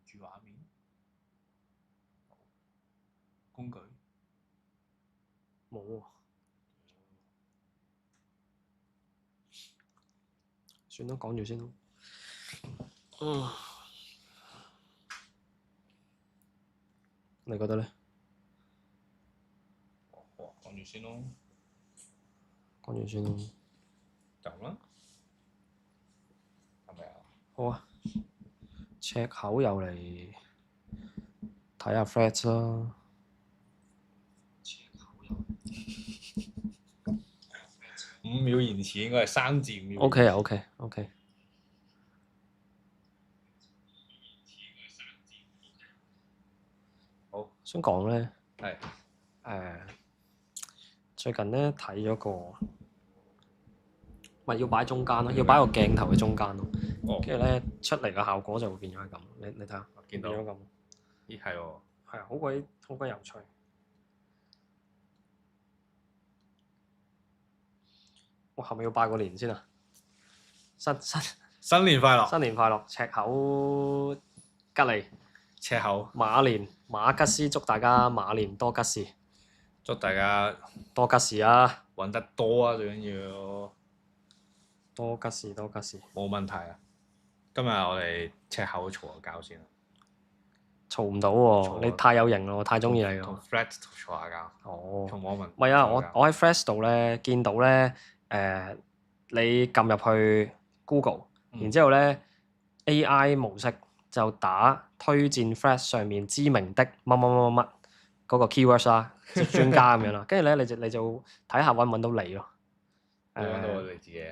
住畫面工具冇喎。算啦，講住先咯。你覺得咧？講住先咯，講住先咯。就咁啦，係咪啊？好啊，赤口又嚟睇下 Threads 啦。5秒延遲應該係3至5秒。OK 啊，OK。好，想講咧，係最近咧睇咗個，咪要擺中間咯，要擺個鏡頭嘅中間咯。跟住咧出嚟嘅效果就會變咗係咁。你睇下，見到變咗咁。咦係喎，係啊，好鬼有趣。哇，係咪要拜個年先啊？新年快樂！新年快樂！赤口吉利，赤口馬年馬吉斯，祝大家馬年多吉事，祝大家多吉事啊！揾得多啊，最緊要多吉事，多吉事。冇問題啊！今日我哋赤口嘈下交先啦，嘈唔到喎，嘈你太有型咯，我太中意你同咯。 Flat 嘈下交，哦，同網民唔係啊，嘈下交我喺 Flash 度咧見到咧，你撳入去 Google，然之後咧 AI 模式就打推薦 Flash 上面知名的乜嗰個 keywords 啦，即係專家咁樣啦，跟住咧你就睇下揾唔揾到你咯。會揾到我哋自己。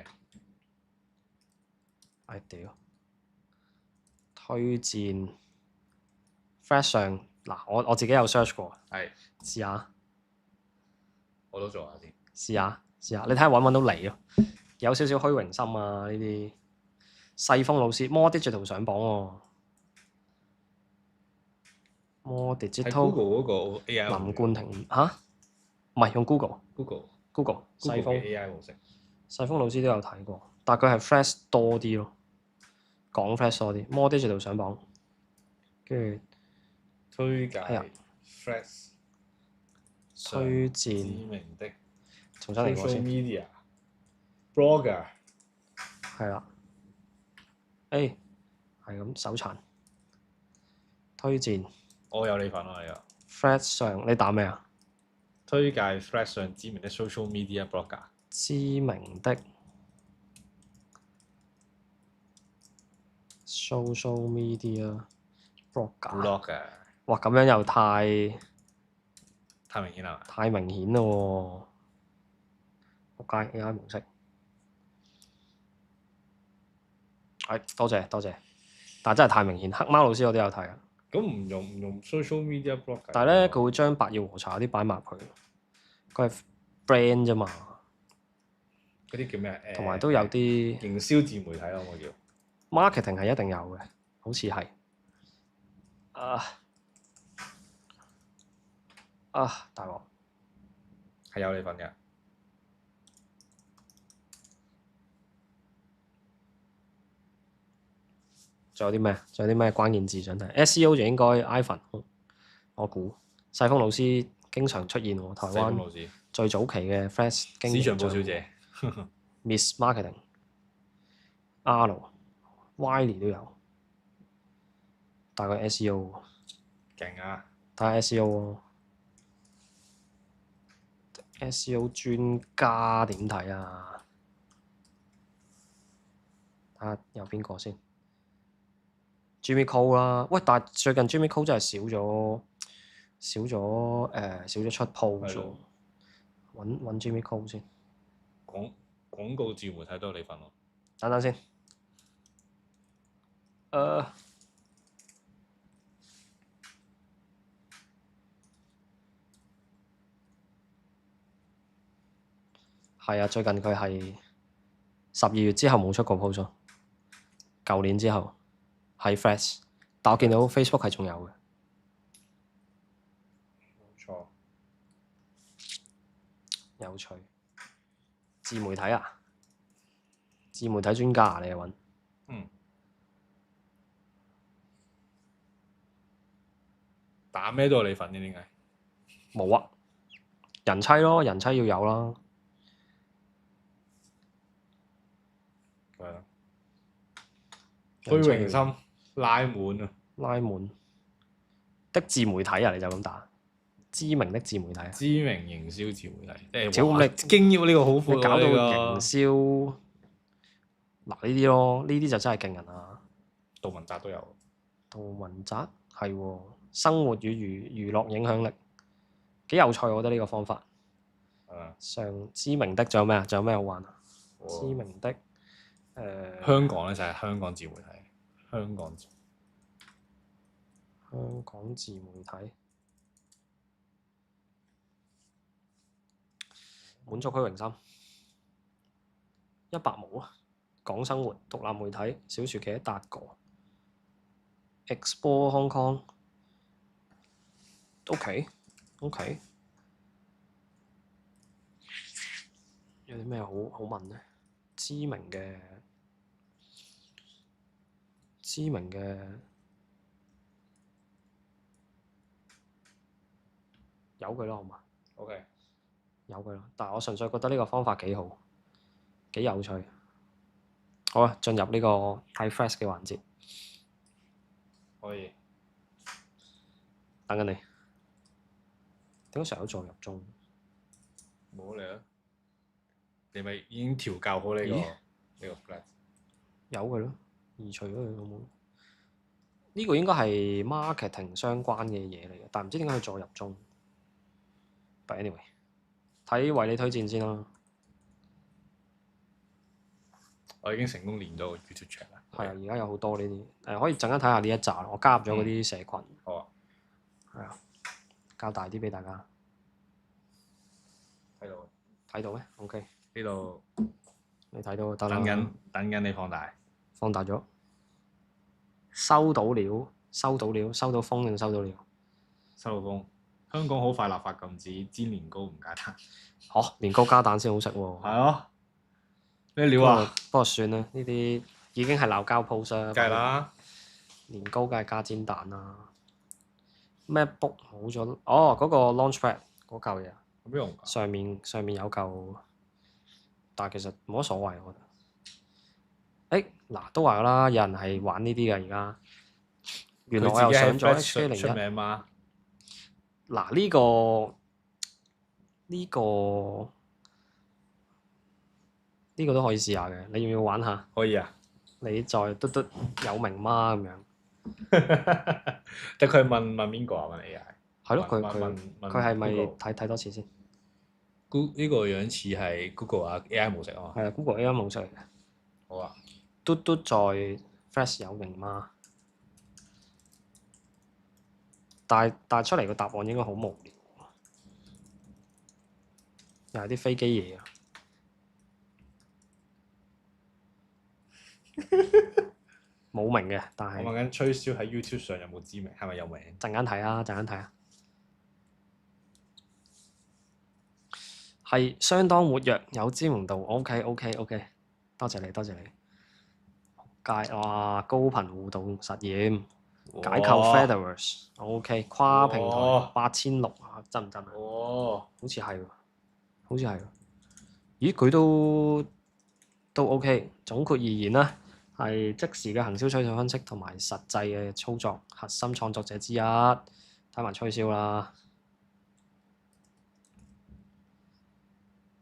唉屌！推薦 Flash 上嗱，我自己有 search 過，係試下。我都做下先。試下，你睇下揾唔揾到你咯？有少少虛榮心啊！呢啲細峰老師 More Digital 上榜喎，More 喺 Digital Google 嗰個 AI 林冠廷嚇，唔係用 Google 細峰 AI 模式。細峰老師都有睇過，但係佢係 Flash 多啲咯，講 Flash 多啲。More Digital 上榜，跟住推介係啊 Flash 推知薦名的重新嚟過 social 先， media blogger 係啦，係咁手殘推薦我有你份啊！你啊 Flash 上你打咩啊？推介 Flash 上知名的 social media blogger 知名的 social media blogger，哇咁樣又太明顯啦，太明顯咯喎！仆街 AI 模式，多謝，但係真係太明顯。黑貓老師我都有睇啊，咁唔用 social media blogger，但係咧佢會將白曜和茶啲擺埋佢，佢係 brand 啫嘛，嗰啲叫咩？同埋都有啲營銷自媒體咯，我叫 marketing 係一定有嘅，好似係大鑊係有你份嘅。仲有啲咩關鍵字想睇 ？SEO 就應該 Ivan，我估細峰老師經常出現喎，台灣最早期嘅 Flash 經營市場部小姐，Miss Marketing，R，Wiley 都有，大概 SEO 勁啊！睇下 SEO 專家點睇啊？睇下有邊個先 ？Jimmy Cole 啦，喂！但係最近 Jimmy Cole 真係少咗出 post 咗，揾 Jimmy Cole 先。廣告自媒體都有你份咯。等等先，係啊，最近佢係12月之後冇出過 post，舊年之後係 Flash，但我見到 Facebook 係仲有嘅。冇錯，有趣。自媒體啊，自媒體專家啊，你嚟揾。打咩都有你份嘅，點解？冇啊，人妻咯，人妻要有啦。係啊，人妻要虛榮心拉滿啊！拉滿的自媒體啊，你就咁打知名的自媒體啊。知名營銷自媒體，屌咁你經驗呢個好闊喎，你搞到呢營個銷嗱呢啲咯，呢啲就真係勁人啊！杜汶澤都有，杜汶澤係喎，生活與娛樂影響力幾有趣，我覺得呢個方法。上知名的仲有咩啊？仲有咩好玩啊？知名的香港咧就係香港自媒體，香港自媒體滿足虛榮心，一百毛啊！講生活獨立媒體小薯茄達哥 Explore Hong Kong OK 有啲咩好問呢？知名嘅有佢咯，好嘛 OK 有佢咯，但係我純粹覺得呢個方法幾好，幾有趣。好啊，進入呢個睇 Flash 嘅環節，可以等緊你。點解成日都再入中？冇嚟啊！你咪已經調教好呢個 flat？有佢咯，移除咗佢好冇？呢個應該係 marketing 相關嘅嘢嚟嘅，但唔知點解佢再入中。But anyway，睇為你推薦先啦。我已經成功連咗個 YouTube channel 啦。係啊，而家有好多呢啲可以陣間睇下呢一集，我加入咗嗰啲社群。好啊。係啊，較大啲俾大家睇到咩 ？OK。呢度你睇到得啦。等緊你放大。放大咗。收到了，收到風定收到了？收到風。香港好快立法禁止煎年糕唔加蛋。年糕加蛋先好食喎。係咯。咩料啊？不過算啦，呢啲已經係鬧交 post 啦。梗係啦。年糕梗係加煎蛋啦。MacBook 冇咗嗰個 Launchpad 嗰嚿嘢。有咩用㗎？上面有嚿，但係其實冇乜所謂，我覺得。嗱都話啦，有人係玩呢啲㗎而家。原來我又上咗 HK01。出名嗎？嗱呢個都可以試下嘅，你要唔要玩下？可以啊。你再嘟有名嗎咁樣？但佢問邊個啊？問 AI。係咯，佢係咪睇多次先？呢個樣似係 Google 啊 AI 模式啊嘛。係啊 ，Google AI 模式嚟嘅。好啊。嘟在 Flash 有名嗎？但係出嚟個答案應該好無聊，又係啲飛機嘢啊！冇名嘅，但係我問緊吹簫喺 YouTube 上有冇知名？係咪有名？陣間睇啊！係相當活躍，有知名度。OK，多謝你。哇，高頻互動實驗，解構 Fediverse。OK， 跨平台8600啊，真唔真啊？好似係喎。咦，佢都 OK。總括而言啦，係即時嘅行銷趨勢分析同埋實際嘅操作核心創作者之一。睇埋吹簫啦，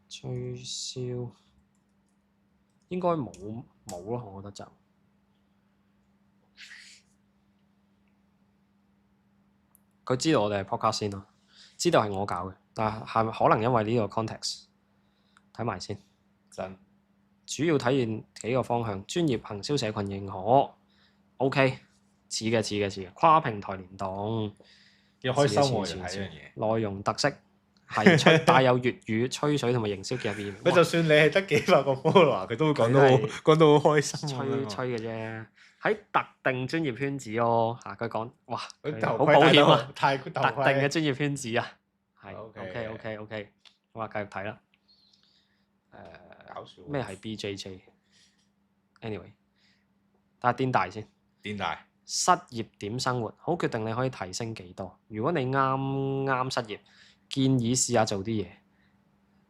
吹簫應該冇咯，我覺得就佢知道我哋係 podcast 先咯，知道係我搞嘅，但係咪可能因為呢個 context？睇埋先。真。主要體現幾個方向，專業行銷社群認可 ，OK， 似嘅，跨平台聯動，幾開心喎！睇呢樣嘢。內容特色係帶有粵語吹水同埋營銷結合意味。佢就算你係得幾百個 follower，佢都會講到好開心。吹嘅啫，喺特定專業圈子咯嚇。佢講哇，好保險啊！特定嘅專業圈子啊，係 OK，我話繼續睇啦。搞笑。咩係 BJJ？Anyway，睇下癲大先。癲大。失業點生活，好決定你可以提升幾多。如果你啱啱失業，建議試下做啲嘢。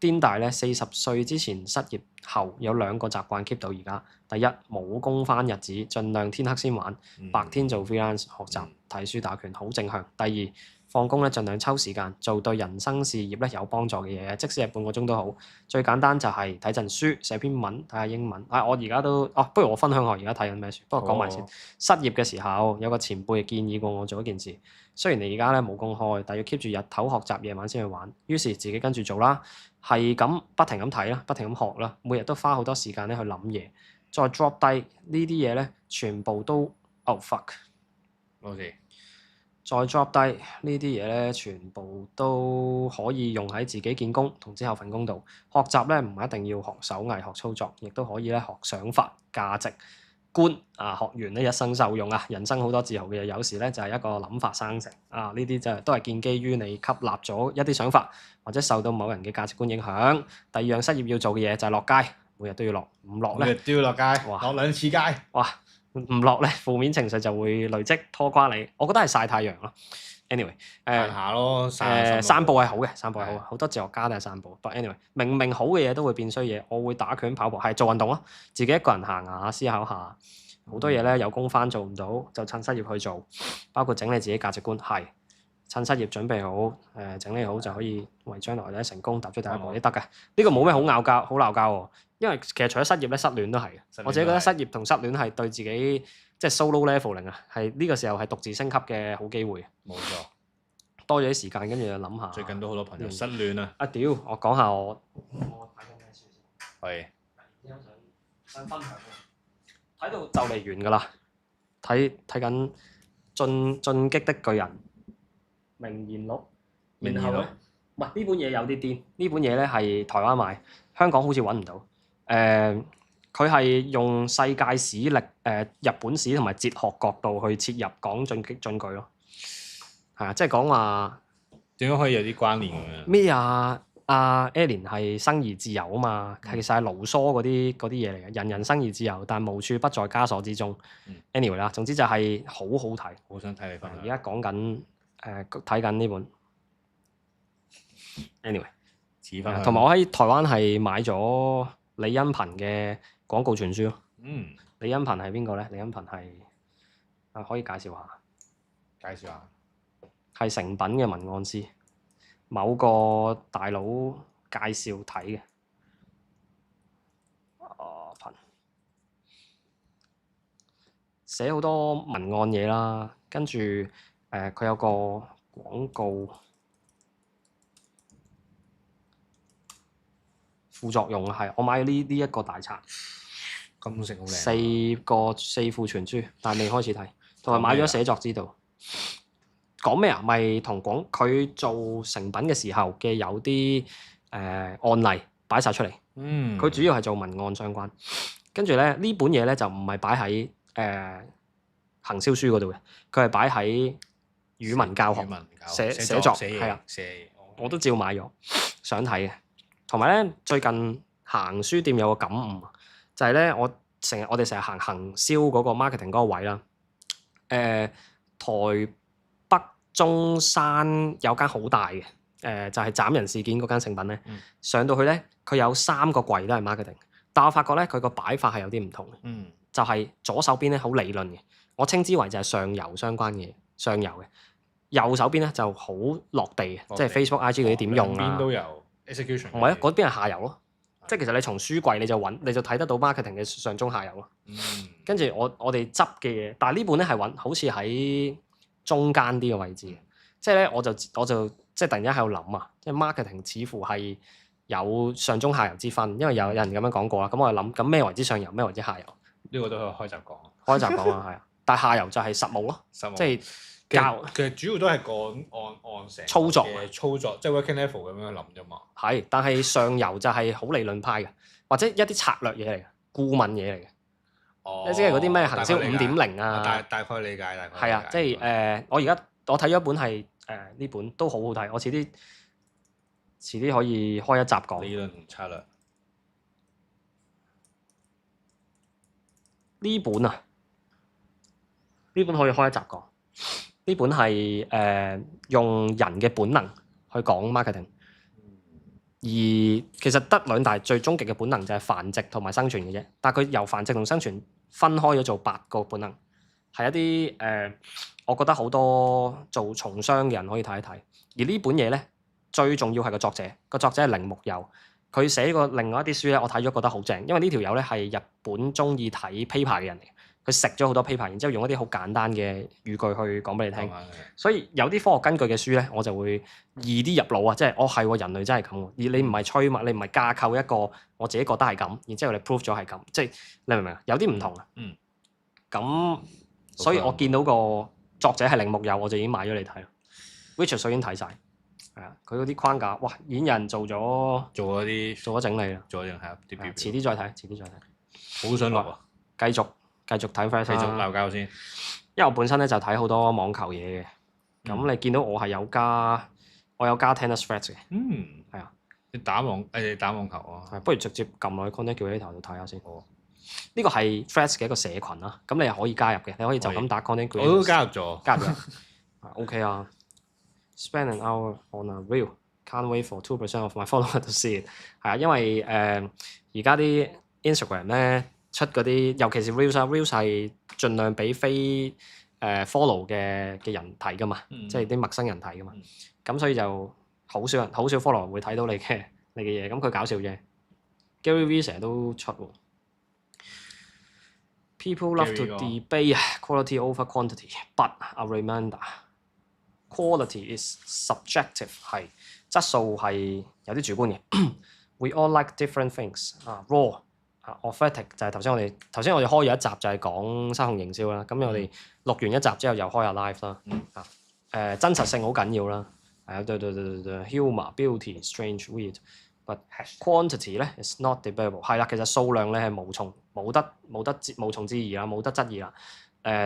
癲大咧，40歲之前失業後有2個習慣 keep 到而家。第一，冇工返日子，盡量天黑先玩，白天做 freelance 學習、睇書、打拳，好正向。第二，放工咧盡量抽時間做對人生事業咧有幫助嘅嘢，即使係半個鐘都好。最簡單就係睇陣書、寫篇文、睇下英文。我而家都不如我分享下而家睇緊咩書。不過講埋先，失業嘅時候有個前輩建議過我做一件事。雖然你而家咧冇公開，但要 keep 住日頭學習，夜晚先去玩。於是自己跟住做啦，係咁不停咁睇啦，不停咁學啦，每日都花好多時間咧去諗嘢，再 drop 低呢啲嘢咧，全部都 fuck。OK。再 drop 低呢啲嘢咧，全部都可以用喺自己見工同之後份工度。學習咧唔一定要學手藝、學操作，亦都可以咧學想法、價值觀啊。學完咧一生受用啊！人生好多自豪嘅嘢，有時咧就係一個諗法生成啊。呢啲就都係建基於你吸納咗一啲想法，或者受到某人嘅價值觀影響。第二樣失業要做嘅嘢就係落街，每日都要落，唔落咧，每日都要落街，落2次街。哇！唔落咧，負面情緒就會累積拖垮你。我覺得係曬太陽咯。anyway，行下咯，散步係好嘅，散步係好，好多哲學家都係散步。But anyway，明明好嘅嘢都會變衰嘢。我會打拳、跑步，係做運動咯。自己一個人行下，思考下，好多嘢咧有工返做唔到，就趁失業去做。包括整理自己價值觀，係趁失業準備好，整理好就可以為將來咧成功踏出第一步，都得嘅。呢個冇咩好鬧交喎。因為其實除咗失業咧，失戀都係嘅。我自己覺得失業同失戀係對自己即係 solo leveling 啊，係呢個時候係獨自升級嘅好機會。冇錯，多咗啲時間，跟住就諗下。最近都好多朋友失戀啊！屌，我講下我睇緊咩書先。係。想分享喎，睇到就嚟完㗎啦。睇緊進擊的巨人名言錄。然後咧，唔係呢本嘢有啲癲。呢本嘢咧係台灣買，香港好似揾唔到。佢係用世界史日本史同埋哲學角度去切入講進擊進巨咯，係啊，即係講話點樣可以有啲關聯咁樣？咩啊？阿 Alien 係生而自由啊嘛，其實係盧梭嗰啲嘢嚟嘅，人人生而自由，但無處不在枷鎖之中。anyway 啦，總之就係好好睇。好想睇你分享。而家講緊睇緊呢本。anyway，同埋我喺台灣係買咗李恩頻嘅廣告傳書咯。李恩頻係邊個咧？李恩頻係可以介紹下。介紹下。係誠品嘅文案師，某個大佬介紹睇嘅。頻寫好多文案嘢啦，跟住佢有個廣告副作用係我買咗呢一個大冊，金色好靚。4副全書，但係未開始睇，同埋買咗寫作之道。講咩啊？咪同佢做誠品嘅時候嘅有啲案例擺晒出嚟。佢主要係做文案相關，跟住咧呢本嘢咧就唔係擺喺行銷書嗰度嘅，佢係擺喺語文教學、寫作係啊。我都照買咗，想睇嘅。同埋咧，最近行書店有個感悟，就係咧我哋成日行銷嗰個 marketing 嗰個位啦。台北中山有間好大嘅，就係斬人事件嗰間誠品咧。上到去咧，佢有3個櫃都係 marketing，但我發覺咧佢個擺法係有啲唔同嘅。就係左手邊咧好理論嘅，我稱之為就係上游相關嘅上游嘅。右手邊咧就好落地嘅，即係 Facebook、IG 嗰啲點用啊。邊都有 execution。唔係啊，嗰邊係下游咯。即係其實你從書櫃你就睇得到 marketing 嘅上中下游咯。跟住我哋執嘅嘢，但係呢本咧係好似喺中間啲嘅位置嘅。即係咧我就即係突然間喺度諗啊，即係 marketing 似乎係有上中下游之分，因為有人咁樣講過啦。咁我就諗，咁咩為之上游，咩為之下游？呢個都可以開集講。開集講啊，係啊。但係下游就係實務咯，即係教。其實主要都係按成操作，即係 working level 咁樣諗啫嘛。係，但係上游就係好理論派嘅，或者一啲策略嘢嚟嘅，顧問嘢嚟嘅。即係嗰啲咩行銷5.0啊。大概理解，大概。係啊，即係我睇咗一本係呢本都好好睇，我遲啲可以開一集講。理論同策略。呢本啊，呢本可以開一集講。呢本係用人嘅本能去講 marketing，而其實得兩大最終極嘅本能就係繁殖同埋生存嘅啫。但係佢由繁殖同生存分開咗做8個本能，係一啲我覺得好多做從商嘅人可以睇一睇。而呢本嘢咧，最重要係個作者係鈴木佑，佢寫過另外一啲書咧，我睇咗覺得好正，因為呢條友咧係日本中意睇 paper 嘅人嚟。佢食咗好多 paper，然之後用一啲好簡單嘅語句去講俾你聽，所以有啲科學根據嘅書咧，我就會易啲入腦啊！即係係喎，人類真係咁喎，而你唔係吹嘛，你唔係架構一個我自己覺得係咁，然之後你 prove 咗係咁，即係你明唔明啊？有啲唔同啊。咁所以我見到個作者係鈴木佑，我就已經買咗嚟睇啦。Which 已經睇晒，係啊，佢嗰啲框架，哇，已經有人做咗整理啦，做咗係啊，啲遲啲再睇，好想錄啊！繼續睇 Fresh 啦，繼續鬧交先。因為我本身咧就睇好多網球嘢嘅，咁你見到我有加 Tennis Threads 嘅，係啊。你打網球啊？不如直接撳落去 Content Creator 度睇下先。呢個係 Threads 嘅一個社群啦，咁你又可以加入嘅，你可以就咁打 Content Creator。我都加入咗。OK 啊。Spend an hour on a reel, can't wait for 2% of my followers to see it。係啊，因為而家啲 Instagram 咧。出嗰啲，尤其是 reels 啊 ，reels 係盡量俾非follow 嘅人睇噶嘛，即係啲陌生人睇噶嘛，咁所以就好少 follow 會睇到你嘅嘢，咁佢搞笑啫。Gary V 成日都出喎。People love to debate quality over quantity, but a reminder, quality is subjective， 係質素係有啲主觀嘅。We all like different things， raw。authentic 就係頭先我哋開咗一集就係講失控營銷啦，咁我哋錄完一集之後又開下 live 啦，真實性好緊要啦，係啊，對 humor beauty strange weird，but quantity 咧 is not debatable， 係啦，其實數量咧係無從置疑啦，冇得質疑啦，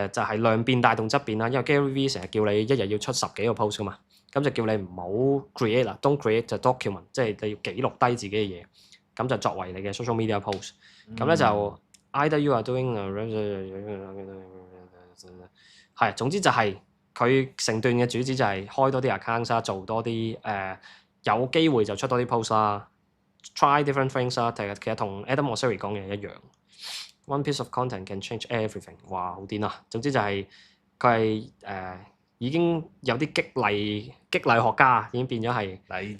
就係量變帶動質變啦，因為 Gary V 成日叫你一日要出10幾個 post 噶嘛，咁就叫你唔好 create 啦 ，don't create 就 document， 即係你要記錄低自己嘅嘢。咁就作為你嘅 social media post，咁咧就 either you are doing 係，總之就係佢成段嘅主旨就係開多啲 account 啦，做多啲有機會就出多啲 post 啦 ，try different things 啦，其實同 Adam Mosseri 講嘅一樣。One piece of content can change everything， 哇，好癲啊！總之就係佢係已經有啲激勵學家已經變咗係勵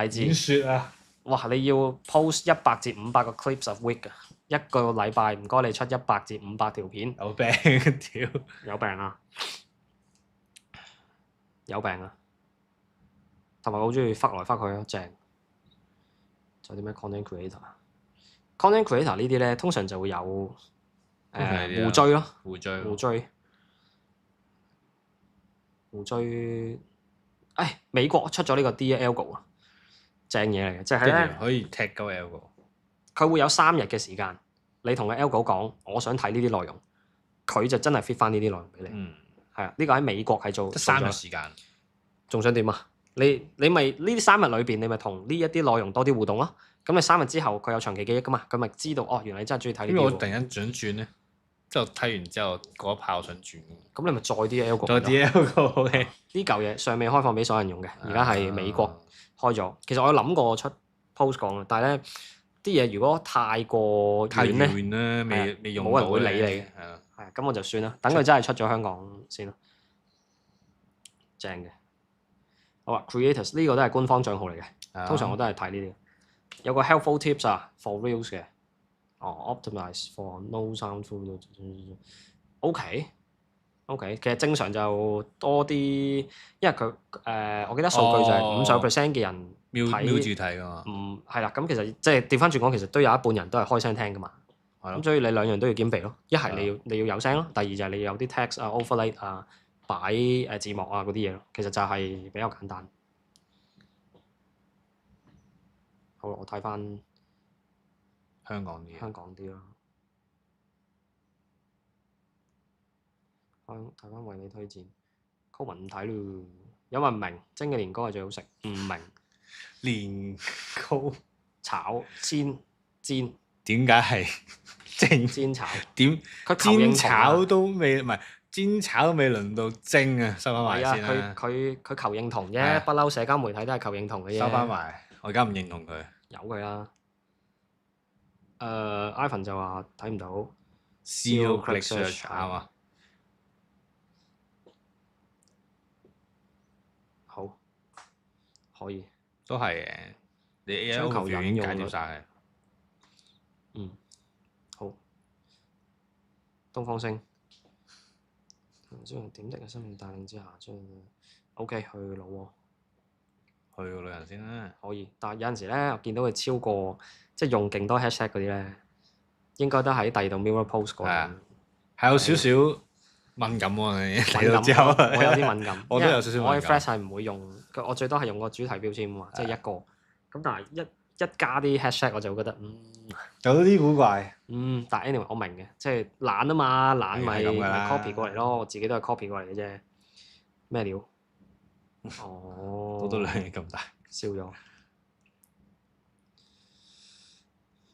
志演說啊！哇！你要 post 100至500個 clips a week 啊，一個禮拜唔該你出100至500條片。有病屌！有病啊！有病啊！同埋好中意忽來忽去咯，正。仲有啲咩 content creator？content creator 呢啲咧，通常就會有互追咯，互追。美國出咗呢個 Dear Algo 啊！正嘢嚟嘅，即係咧可以踢鳩 Algo。佢會有3日嘅時間，你同個 Algo 講，我想睇呢啲內容，佢就真係 fit 翻呢啲內容俾你。係啊，呢個喺美國係做3日時間，仲想點啊？你咪呢啲3日裏邊，你咪同呢一啲內容多啲互動咯。咁你3日之後，佢有長期記憶噶嘛？佢咪知道哦，原來你真係中意睇呢啲。因為我突然間想轉咧，之後睇完之後嗰一炮想轉。咁你咪再啲 Algo。再啲 Algo。呢嚿嘢尚未開放俾所有人用嘅，而家係美國開咗。其實我有諗過出 post 講嘅，但係咧啲嘢如果太過遠咧，未用冇人會理你嘅。係咁我就算啦，等佢真係出咗香港先咯。正嘅。好啊 ，Creators 呢個都係官方帳號嚟嘅，通常我都係睇呢啲。有個 helpful tips 啊 ，for reels 嘅。optimize for no sound food。OK，其實正常就多啲，因為佢我記得數據就係50% 嘅人瞄住睇噶嘛。係啦，咁其實即係調翻轉講，其實都有一半人都係開聲聽噶嘛。咁所以你兩樣都要兼備咯。一係你要有聲咯，第二就係你要有啲 text 啊、overlay 啊、擺字幕啊嗰啲嘢咯。其實就係比較簡單。好，我睇翻香港啲咯。睇翻為你推薦，Coleman 唔睇咯，有冇人明？蒸嘅年糕係最好食，唔明。年糕炒、煎、煎，點解係蒸煎炒？點？佢煎炒都未，唔係煎炒都未輪到蒸啊，收翻埋係啊，先啦。佢求認同係啊啫，不嬲社交媒體都係求認同嘅啫。收翻埋，我而家唔認同佢。由佢啦。Ivan 就話睇唔到。 Zero click search 啱啊。好，可以。都係嘅，你 AI 將求 overview 已經解引用率決晒。好。東方星。將用點滴嘅生命帶領之下，將 OK 去老喎。去個旅行先啦。可以，但係有陣時咧，我見到佢超過即係用勁多 hashtag 嗰啲咧，應該都喺第二度 mirror post 過。係啊，係有少少敏感喎，你睇到感之後，我有啲敏感，我都有少少我嘅敏感。 Flash 係唔會用，我最多係用個主題標籤啊嘛，即係一個。咁但係一加啲 hashtag 我就會覺得有啲古怪。但係 anyway 我明嘅，即係懶啊嘛，懶咪係咁㗎啦 copy 過嚟咯，我自己都係 copy 過嚟嘅啫。咩料？哦，都兩嘢咁大。笑咗。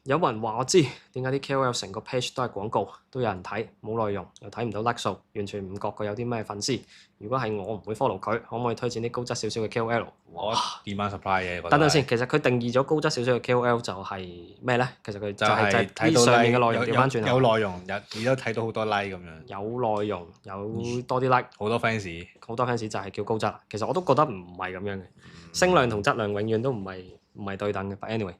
有冇人話我知點解啲 KOL 成個 page 都係廣告，都有人睇，冇內容，又睇唔到 like 數，完全唔覺佢有啲咩粉絲。如果係我唔會 follow 佢，可唔可以推薦啲高質少少嘅 KOL？我 demand supply 嘅。等等先，其實佢定義咗高質少少嘅 KOL 就係咩咧？其實佢就係睇啲到上面嘅內容 like，調翻轉有內容，而都睇到好多 like 咁樣。有內容，有多啲 like，好多 fans。好多 fans 就係叫高質。其實我都覺得唔係咁樣嘅，聲量同質量永遠都唔係對等嘅。But anyway。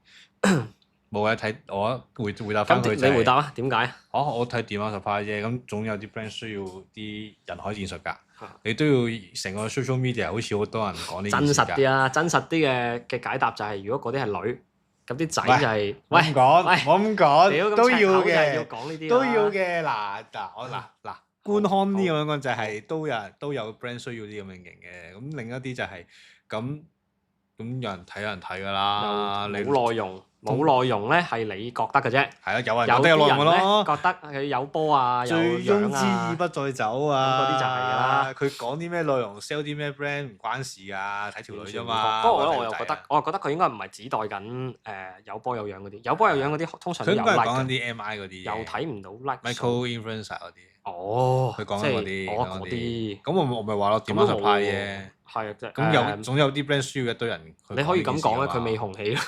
冇嘅，睇我回答翻佢就係。你回答啊？點解？我睇demand supply啫，咁總有啲 brand 需要啲人海戰術㗎。你都要成個 social media 好似好多人講呢件事㗎。真實啲啊！真實啲嘅解答就係，如果嗰啲係女，咁啲仔就係喂，唔講，冇咁講，都要要嘅，講呢啲都要嘅。嗱，官腔啲咁樣講就係都有 brand 需要啲咁樣型嘅。咁另一啲就係咁有人睇㗎啦。冇內容，冇內容咧係你覺得嘅啫。係啊，有人有覺得有內容啲人咧咯。覺得佢有波啊，有醉翁之樣啊意不在酒啊！咁嗰啲就係㗎啦。佢講啲咩內容，sell 啲咩 brand 唔關事㗎，睇條女啫嘛。不過我又覺得佢應該唔係指代緊有波有樣嗰啲，有波有樣嗰啲通常都有佢應該係 like 嘅，講緊啲 MI 嗰啲。又睇唔到 like 數。 micro influencer 嗰啲。哦，佢講即係緊嗰啲。嗰啲。咁我咪話咯，demand supply 啫。係啊，即係咁總有啲 brand 需要一堆人。你可以咁講咧，佢未紅起咯，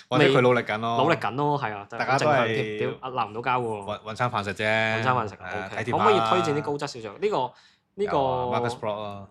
或者佢努力緊咯。努力緊咯，係啊，大家都係屌鬧唔到交喎，揾餐飯食啫。揾餐飯食係啊 OK。睇可唔可以推薦啲高質少少？呢個 Marcus Plot 咯。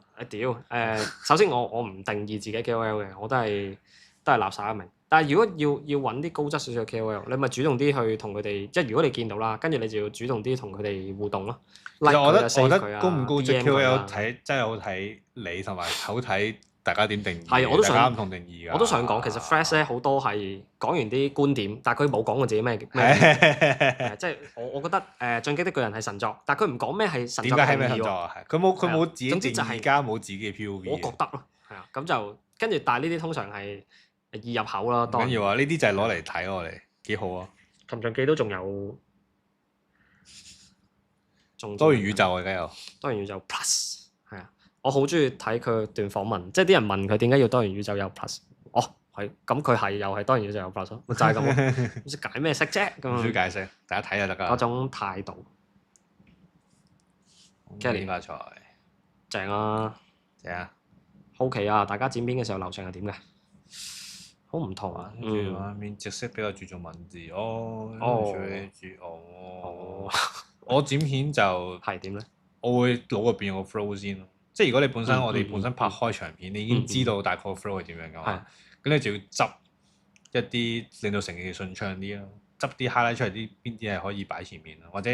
首先我唔定義自己 KOL 嘅，我都係垃圾一名。但係如果要揾啲高質少少嘅 KOL，你咪主動啲去同佢哋，即係如果你見到啦，跟住你就要主動啲同佢哋互動咯。其實我覺得得高唔高質 KOL 睇真係好睇你同埋好睇大家點定義。係，我都想大家唔同定義㗎。我都想講，其實 Flash 咧好多係講完啲觀點，但係佢冇講過自己咩，即係我覺得《進擊的巨人》係神作，但係佢唔講咩係神作點解係咩定義喎。神作啊？佢冇自己總之就係定義，而家冇自己嘅 POV。我覺得咯，係啊，咁就跟住，但係呢啲通常係易入口啦。唔緊要啊，呢啲就係攞嚟睇我哋幾好啊！尋秦記都仲有多元宇宙啊，而家有多元宇宙 Plus 係啊，我好中意睇佢段訪問，即係啲人問佢點解要多元宇宙有 Plus，哦係，咁佢係又係多元宇宙有 Plus 咯，就係咁咯，唔識解咩釋啫，咁唔需要解釋，大家睇就得㗎啦。嗰種態度，恭喜發財，正啊！正啊！好奇啊，大家剪片嘅時候流程係點嘅？好唔同啊！跟住話面直色比較注重文字，我剪片就係點咧？我會腦入邊有個 flow 先咯，即係如果你本身我哋本身拍開長片，你已經知道大概 flow 係點樣㗎嘛，咁你就要執一啲令到成件事順暢啲咯，執啲 highlight 出嚟啲邊啲係可以擺前面咯，或者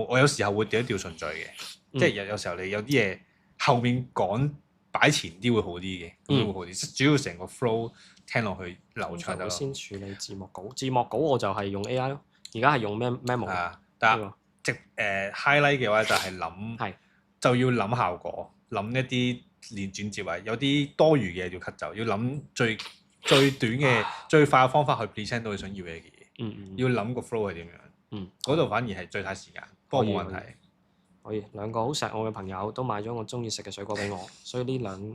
我有時候會調一調順序嘅，即係有時候你有啲嘢後面講擺前啲會好啲嘅，咁會好啲，主要成個 flow 聽落去流暢得咯。先處理字幕稿，字幕稿我就係用 AI 咯，而家係用 Memo。係啊，但係highlight 嘅話就係諗，就要諗效果，諗一啲連轉接位，有啲多餘嘅要 cut 走，要諗最短嘅最快嘅方法去 present 到你想要嘅嘢。要諗個 flow 係點樣。嗰度反而係最嘥時間，不過冇問題。可以，兩個好錫我嘅朋友都買咗我中意食嘅水果俾我，所以呢2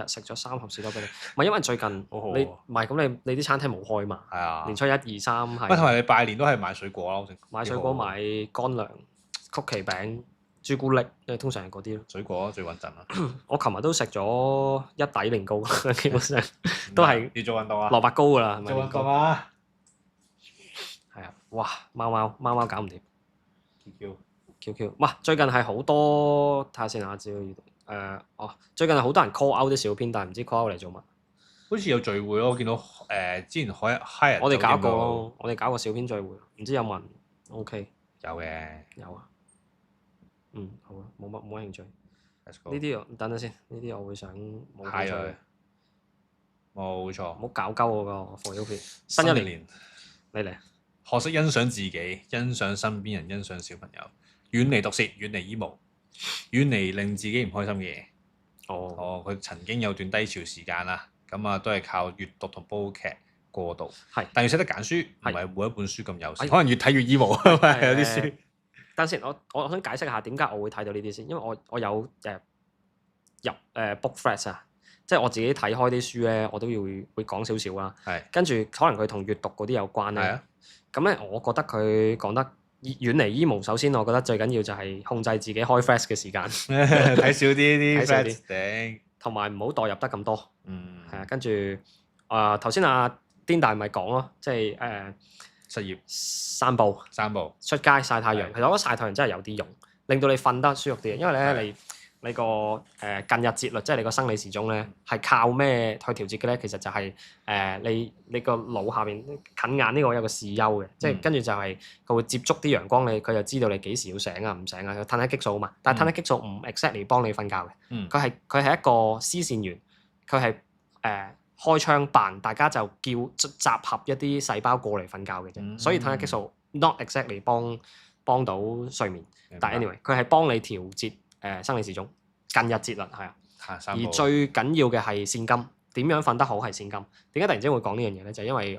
日食咗3盒士多啤梨。唔係因為最近你唔係咁，你啲餐廳冇開嘛？係啊。年初1、2、3係。同埋你拜年都係買水果啦，買水果買乾糧、曲奇餅、朱古力，因為通常係嗰啲咯。水果最穩陣啦。我琴日都食咗一底年糕，基本上都係要做運動啊！蘿蔔糕㗎啦，係咪？做運動啊！係啊！哇，貓搞唔掂。 QQ QQ，哇！最近係好多，睇下先啊，資料最近係好多人 call out 啲小編，但係唔知 call out 嚟做乜。好似有聚會咯，我見到之前嗨人我哋搞過咯，我哋搞個小編聚會，唔知有冇人 OK？有嘅，有啊。好啊，冇乜興趣。呢呢啲等陣先，呢啲我會想冇興趣嘅。冇錯。唔好搞鳩我個 for you 片。新一年，你嚟。學識欣賞自己，欣賞身邊人，欣賞小朋友，遠離毒舌，遠離 emo，遠離令自己唔開心嘅嘢。佢曾經有段低潮時間啦，咁啊都係靠閱讀同煲劇過渡。係，但要識得揀書，唔係每一本書咁友善，可能越睇越 emo 有啲書。等陣先，我想解釋下點解我會睇到呢啲先，因為我有入BookThreads啊，即係我自己睇開啲書咧，我都要會講少少啦。係，跟住可能佢同閱讀嗰啲有關咧。係啊。咁咧，我覺得佢講得遠離 emo，首先我覺得最緊要就係控制自己開 Threads 嘅時間，睇少啲 Threads，同埋唔好代入得咁多。係啊，跟住頭先阿癲大咪講咯，即係失業、散步、出街曬太陽。其實我覺得曬太陽真係有啲用，令到你瞓得舒服啲。因為咧，你個近日節律，即係你個生理時鐘咧，係靠咩去調節嘅咧？其實就係你個腦下邊近眼呢個有個視丘嘅，即係跟住就係佢會接觸啲陽光，佢就知道你幾時要醒啊，唔醒啊。佢褪黑激素啊嘛，但係褪黑激素唔 exactly 幫你瞓覺嘅，佢係一個絲線源，佢係開窗扮大家就叫集合一啲細胞過嚟瞓覺嘅啫，所以褪黑激素 not exactly 幫到睡眠，但係 anyway 佢係幫你調節生理時鐘近日節律係啊，而最緊要嘅係腺苷，點樣瞓得好係腺苷。點解突然之間會講呢樣嘢咧？就係因為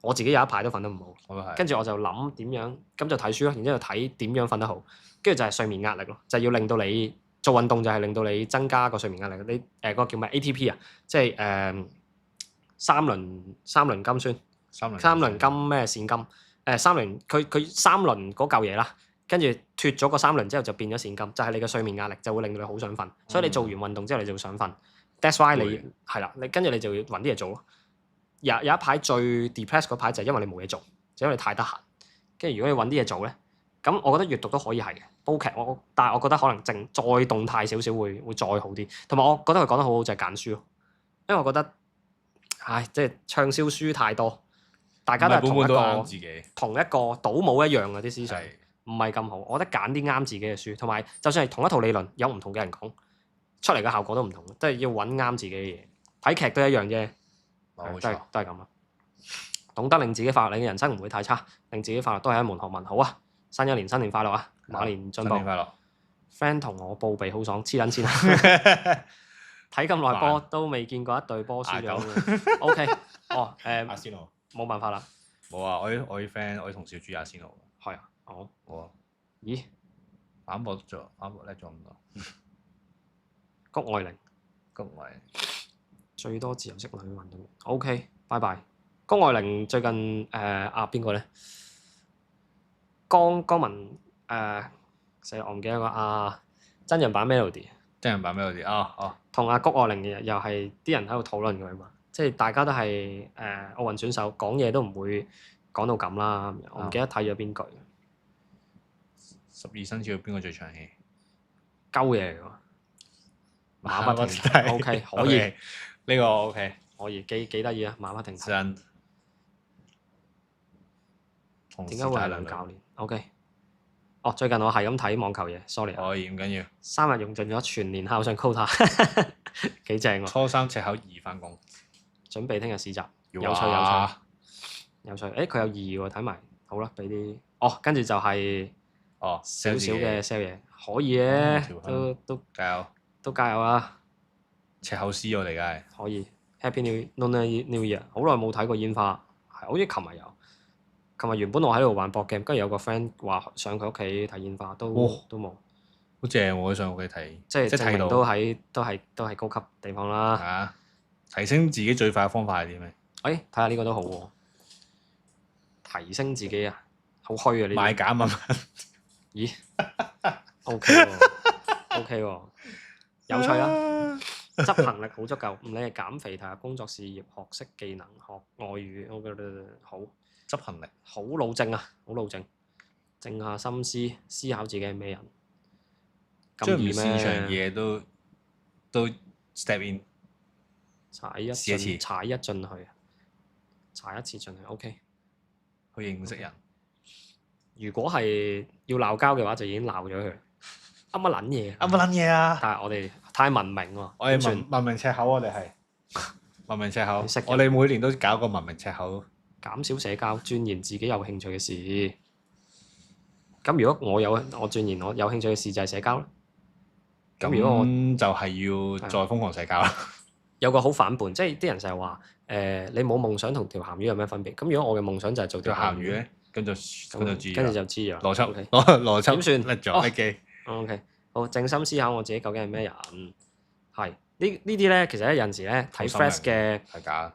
我自己有一排都瞓得唔好，跟住我就諗點樣，咁就睇書咯，然之後睇點樣瞓得好，跟住就係睡眠壓力咯，就係要令到你做運動就係令到你增加個睡眠壓力。你嗰個叫咩 ATP 啊，即係三輪金酸，三輪金咩腺苷，三輪佢三輪嗰嚿嘢啦。跟住脫咗個三輪之後就變咗腺苷，就係你嘅睡眠壓力就會令到你好想瞓，所以你做完運動之後你就會想瞓。That's why 你係啦，你跟住你就要揾啲嘢做咯。有一排最 depress 嗰排就係因為你冇嘢做，就因為你太得閒。跟住如果你揾啲嘢做咧，咁我覺得閱讀都可以係嘅。煲劇但係我覺得可能再動態少少會再好啲。同埋我覺得佢講得好好就係揀書咯，因為我覺得即係暢銷書太多，大家都係同一個倒模一樣嘅啲思想。唔係咁好，我覺得揀啲啱自己嘅書，同埋就算係同一套理論，有唔同嘅人講出嚟嘅效果都唔同，即係要揾啱自己嘅嘢。睇劇都一樣啫，都係咁啊！懂得令自己快樂，你嘅人生唔會太差。令自己快樂都係一門學問。好啊，新一年新年快樂啊！馬年進步。新年快樂。friend 同我報備好爽，黐撚線啊！睇咁耐波都未見過一隊波輸咗。OK，阿仙奴冇辦法啦。冇啊！我啲 friend，我啲同事中意阿仙奴。係啊。啊！咦？反駁叻咗咁多。谷愛凌最多自由式女運動員。OK，拜拜。谷愛凌最近邊個咧？江文死我唔記得個真人版 Melody。同阿谷愛凌又係啲人喺度討論佢嘛，即係大家都係奧運選手，講嘢都唔會講到咁啦。我唔記得睇咗邊句。12生肖邊個最長氣？鳩嘢嚟㗎，馬不停。OK， 可以，呢個 OK，可以幾得意啊！馬不停蹄。真。點解會係女教練 ？OK。最近我係咁睇網球嘢 ，sorry。可以，唔緊要。3日用盡咗全年孝順 quota， 幾正喎！初3赤口2返工，準備聽日試習，有趣。佢有2喎，睇埋好啦，俾啲。跟住就係。少少嘅 sell 嘢可以嘅，都加油啊！赤口師我哋梗係可以 Happy New Year！ 好耐冇睇過煙花，好似琴日有。琴日原本我喺度玩博 game，跟住有個 friend 話上佢屋企睇煙花，都冇。好正喎！上屋企睇，即係證明都係高級地方啦。提升自己最快嘅方法係點咩？睇下呢個都好喎。提升自己啊，好虛啊！呢啲買假物。咦？ OK 喎，OK 喎，有趣啦，執行力好足夠，唔理係減肥、睇下工作、事業、學識、技能、學外語，我覺得好執行力，好老正啊，好老正，靜下心思，思考自己係咩人，咁易將唔擅長咩？嘢都 step in，踩一試一次進，踩一進去，踩一次進去，OK。去認識人。如果係要鬧交嘅話，就已經鬧咗佢。噏乜撚嘢？乜撚嘢啊？但係我哋太文明喎，我哋點算？文明赤口，我哋係文明赤口你識。我哋每年都搞個文明赤口。減少社交，鑽研自己有興趣嘅事。咁如果我鑽研我有興趣嘅事就係社交啦。咁如果我就係要再瘋狂社交啦。有個好反叛，即係啲人成日話你冇夢想同條鹹魚有咩分別？咁如果我嘅夢想就係做條鹹魚條鹹魚咧，跟住注意跟住就知咗。邏輯 OK 邏輯點算甩咗哦甩機。 OK，好，靜心思考我自己究竟係咩人。係呢啲咧，其實咧有陣時咧睇 Flash 嘅係假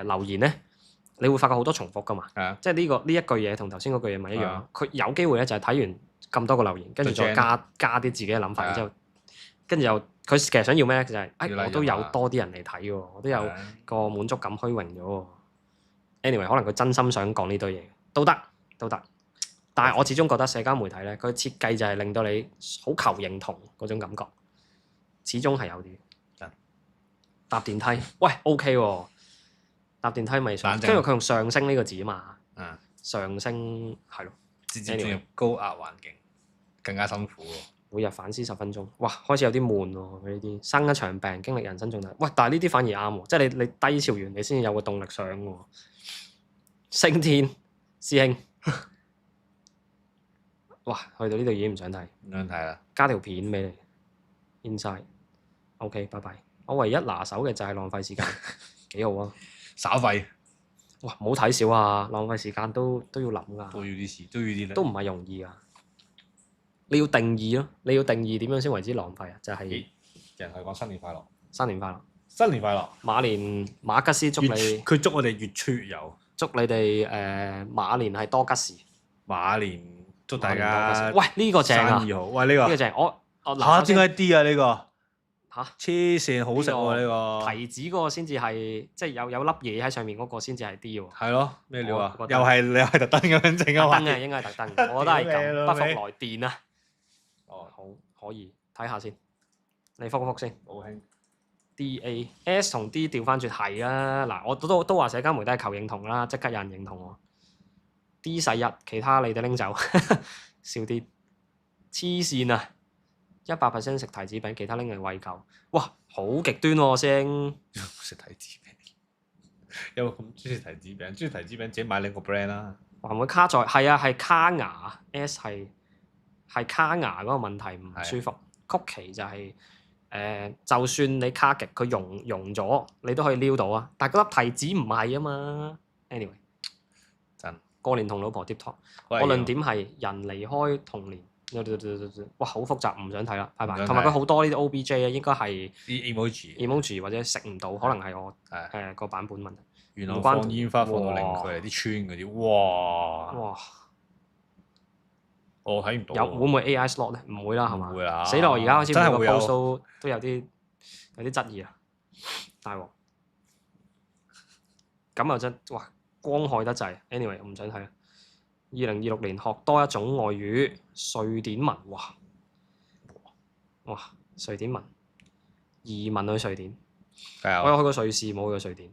留言咧，你會發覺好多重複噶嘛。係啊，即係呢一句嘢同頭先嗰句嘢咪一樣係啊。佢有機會咧就係睇完咁多個留言，跟住再加啲自己嘅諗法，係啊然之後跟住又佢其實想要咩咧？就係要嚟我都有人啊多啲人嚟睇喎，我都有係啊個滿足感虛榮咗喎。anyway，可能佢真心想講呢堆嘢，都得都得。但係我始終覺得社交媒體咧，佢設計就係令到你好求認同嗰種感覺，始終係有啲。真搭電梯，喂 OK 喎，搭電梯咪上，冷靜跟住佢用上升呢個字啊嘛，嗯，上升係咯。直接進入高壓環境更加辛苦喎。每日反思10分鐘，哇！開始有啲悶喎，佢呢啲生一場病，經歷人生重大。喂，但係呢啲反而啱喎，即係你低潮完，你先有個動力上喎。升天，師兄，哇！去到呢度已經唔想睇，唔想睇啦。加條片俾你。Inside，OK，拜拜。我唯一拿手嘅就係浪費時間，幾好啊！耍廢哇，唔好睇少啊！浪費時間都要諗㗎，都要啲事，都要啲都唔係容易㗎。你要定義咯，你要定義點樣先為之浪費啊？就係咦人係講新年快樂，新年快樂，新年快樂。馬吉斯祝你，佢祝我哋越出越有。祝你哋馬年係多吉時。馬年祝大馬年多吉家時喂，呢個正啊！生意好。喂呢個呢個正，我嚇嗱點解 D 啊呢個？嚇黐線好食喎呢個。提子嗰個先至係，即係有粒嘢喺上面嗰個先至係 D 喎。係咯，咩料啊？我覺得又係你係特登咁樣整啊嘛？特登嘅應該係特登嘅，我覺得係屌你咁，不服老味來電啊！哦，好可以睇下先，你覆唔覆先好興。 ？DA S 同 D 調翻轉係啊！嗱，我都話社交媒體係求認同啦，即刻有人認同我。D 洗一，其他你哋拎走，笑啲黐線啊！100% 食提子餅，其他拎嚟餵狗。哇，好極端喎、師兄。食提子餅，有冇咁中意食提子餅？中意提子餅自己買另個 brand 啦。還會卡在係啊，係卡牙 S 係卡牙嗰個問題唔舒服。曲奇就係、就算你卡極佢溶咗，你都可以撩到啊。但係嗰粒提子唔係啊嘛。anyway，真過年同老婆 deep talk，我論點係人離開童年。哇，好複雜，唔想睇啦，拜拜。唔想睇同埋佢好多呢啲 OBJ 咧，應該係啲 emoji。 emoji 或者食唔到，可能係我係個版本問題。原來唔關放煙花放到令佢哋啲村嗰啲，哇！哇！我睇唔到喎。會唔會 AI slot 咧？唔會啦，係嘛？唔會啦死啦！我而家開始每個真係會有 post 都有啲質疑啊，大鑊！咁啊真哇，光害得滯。anyway，我唔想睇啦。2026年學多一種外語，瑞典文，哇！瑞典文，移民去瑞典。加油！我有去過瑞士，冇去過瑞典。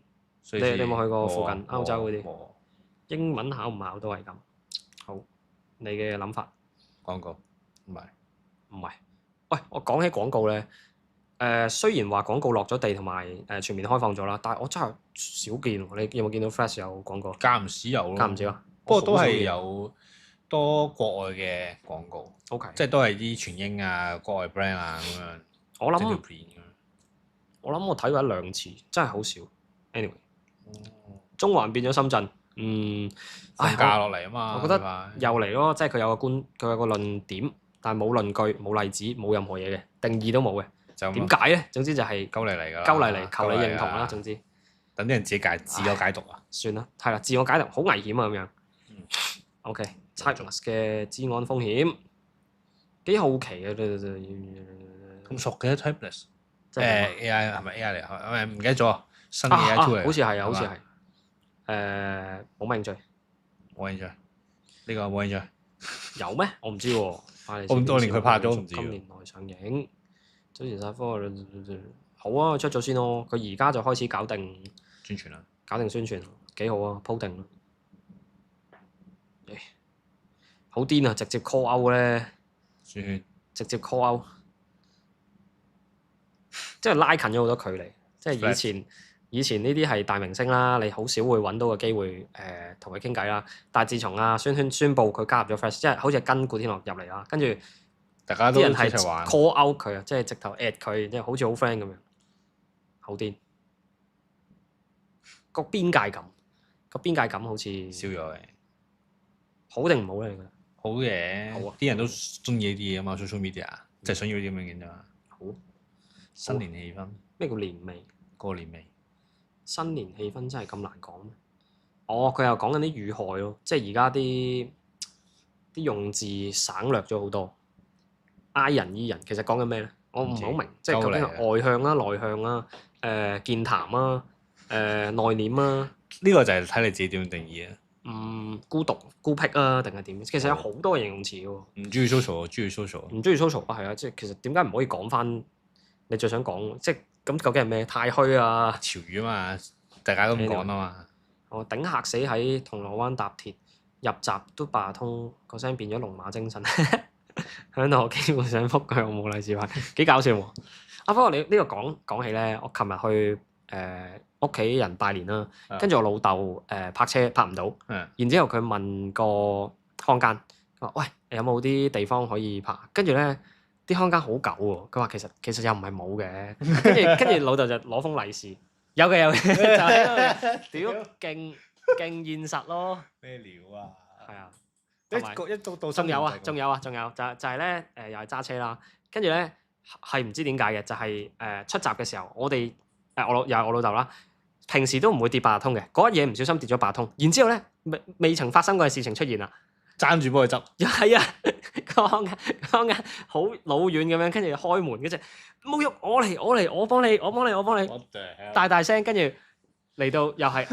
你有冇去過附近歐洲嗰啲？冇。英文考唔考都係咁。好，你嘅諗法？廣告唔係。唔係。喂，我講起廣告咧，雖然話廣告落咗地同埋全面開放咗啦，但係我真係少見喎。你有冇見到 Flash 有廣告？間唔時有咯。間唔時啊。不過都係有多國外嘅廣告。OK。即係都係啲全英啊、國外 brand 啊咁樣。我諗整條片咁樣。我睇過一兩次，真係好少。anyway，中環變咗深圳，放假落嚟啊嘛。我覺得又嚟咯，即係佢有個論點，但係冇論據、冇例子、冇任何嘢嘅定義都冇嘅。就點解咧？總之就係鳩嚟嚟㗎啦。鳩嚟求你認同啦。總之，等啲人自我解讀啊。算啦，係啦，自我解讀好危險啊咁樣。嗯 OK，Cygnus 嘅治安風險幾好奇啊！咁熟嘅 Typeless，即係 AI 係咪 AI 嚟？唔記得咗，新嘅 AI tool 嚟。好似係啊，好似係嘛係。冇興趣。冇興趣，呢個冇興趣。有咩？我唔知喎。我連佢拍咗都唔知喎今年內上映，早前晒科好啊，出咗先咯。佢而家就開始搞定宣傳啦。搞定宣傳，幾好啊，鋪定咯。好癲啊！直接 call out 咧，算直接 call out，即係拉近咗好多距離。即係以前呢啲係大明星啦，你好少會揾到個機會同佢傾偈啦。但係自從阿孫軒宣布佢加入咗 Threads，即係好似係跟古天樂入嚟啦，跟住大家都啲人係一齊玩 call out 佢啊，即係直頭 at 佢，即係好似好 friend 咁樣，好癲。個邊界感好似少咗嘅。好定唔好咧？你覺得？好嘅，好啊啲人都中意呢啲嘢啊嘛，social media 就係想要啲咁樣嘅啫嘛。好。新年氣氛，咩叫年味？過年味。新年氣氛真係咁難講咩？哦，佢又講緊啲語害咯，即係而家啲用字省略咗好多。I 人 E 人，其實講緊咩咧？我唔係好明，即係究竟係外向啊、內向啊、健談啊、內斂啊。呢個就係睇你自己點樣定義啊。孤獨、孤僻啊，定係點？其實有好多形容詞嘅喎。唔中意 social，中意 social。唔中意 social 啊，係啊，即係其實點解唔可以講翻你最想講？即係咁究竟係咩？太虛啊！潮語啊嘛，大家都咁講啊嘛。我頂嚇死喺銅鑼灣搭鐵入閘都八達通，個聲變咗龍馬精神，喺度基本上覆佢我冇利是派，幾搞笑喎！不過你呢個講起咧，我琴日去屋企人拜年啦，跟住我老豆泊車泊唔到，然之後佢問個看更，佢話：喂，有冇啲地方可以泊？跟住咧啲看更好狗喎，佢話其實又唔係冇嘅，跟住老豆就攞封利是，有嘅，就喺度屌勁現實咯。咩料啊？係啊，一到仲有啊，就係咧又係揸車啦，跟住咧係唔知點解嘅，就係出閘嘅時候，我哋又係我老豆啦，平時都唔會跌八達通嘅，嗰一嘢唔小心跌咗八達通，然之後咧未曾發生過嘅事情出現啦，爭住幫佢執，係啊，講緊好老遠咁樣，跟住開門嗰隻冇喐，我嚟，我幫你，大聲，跟住嚟到又係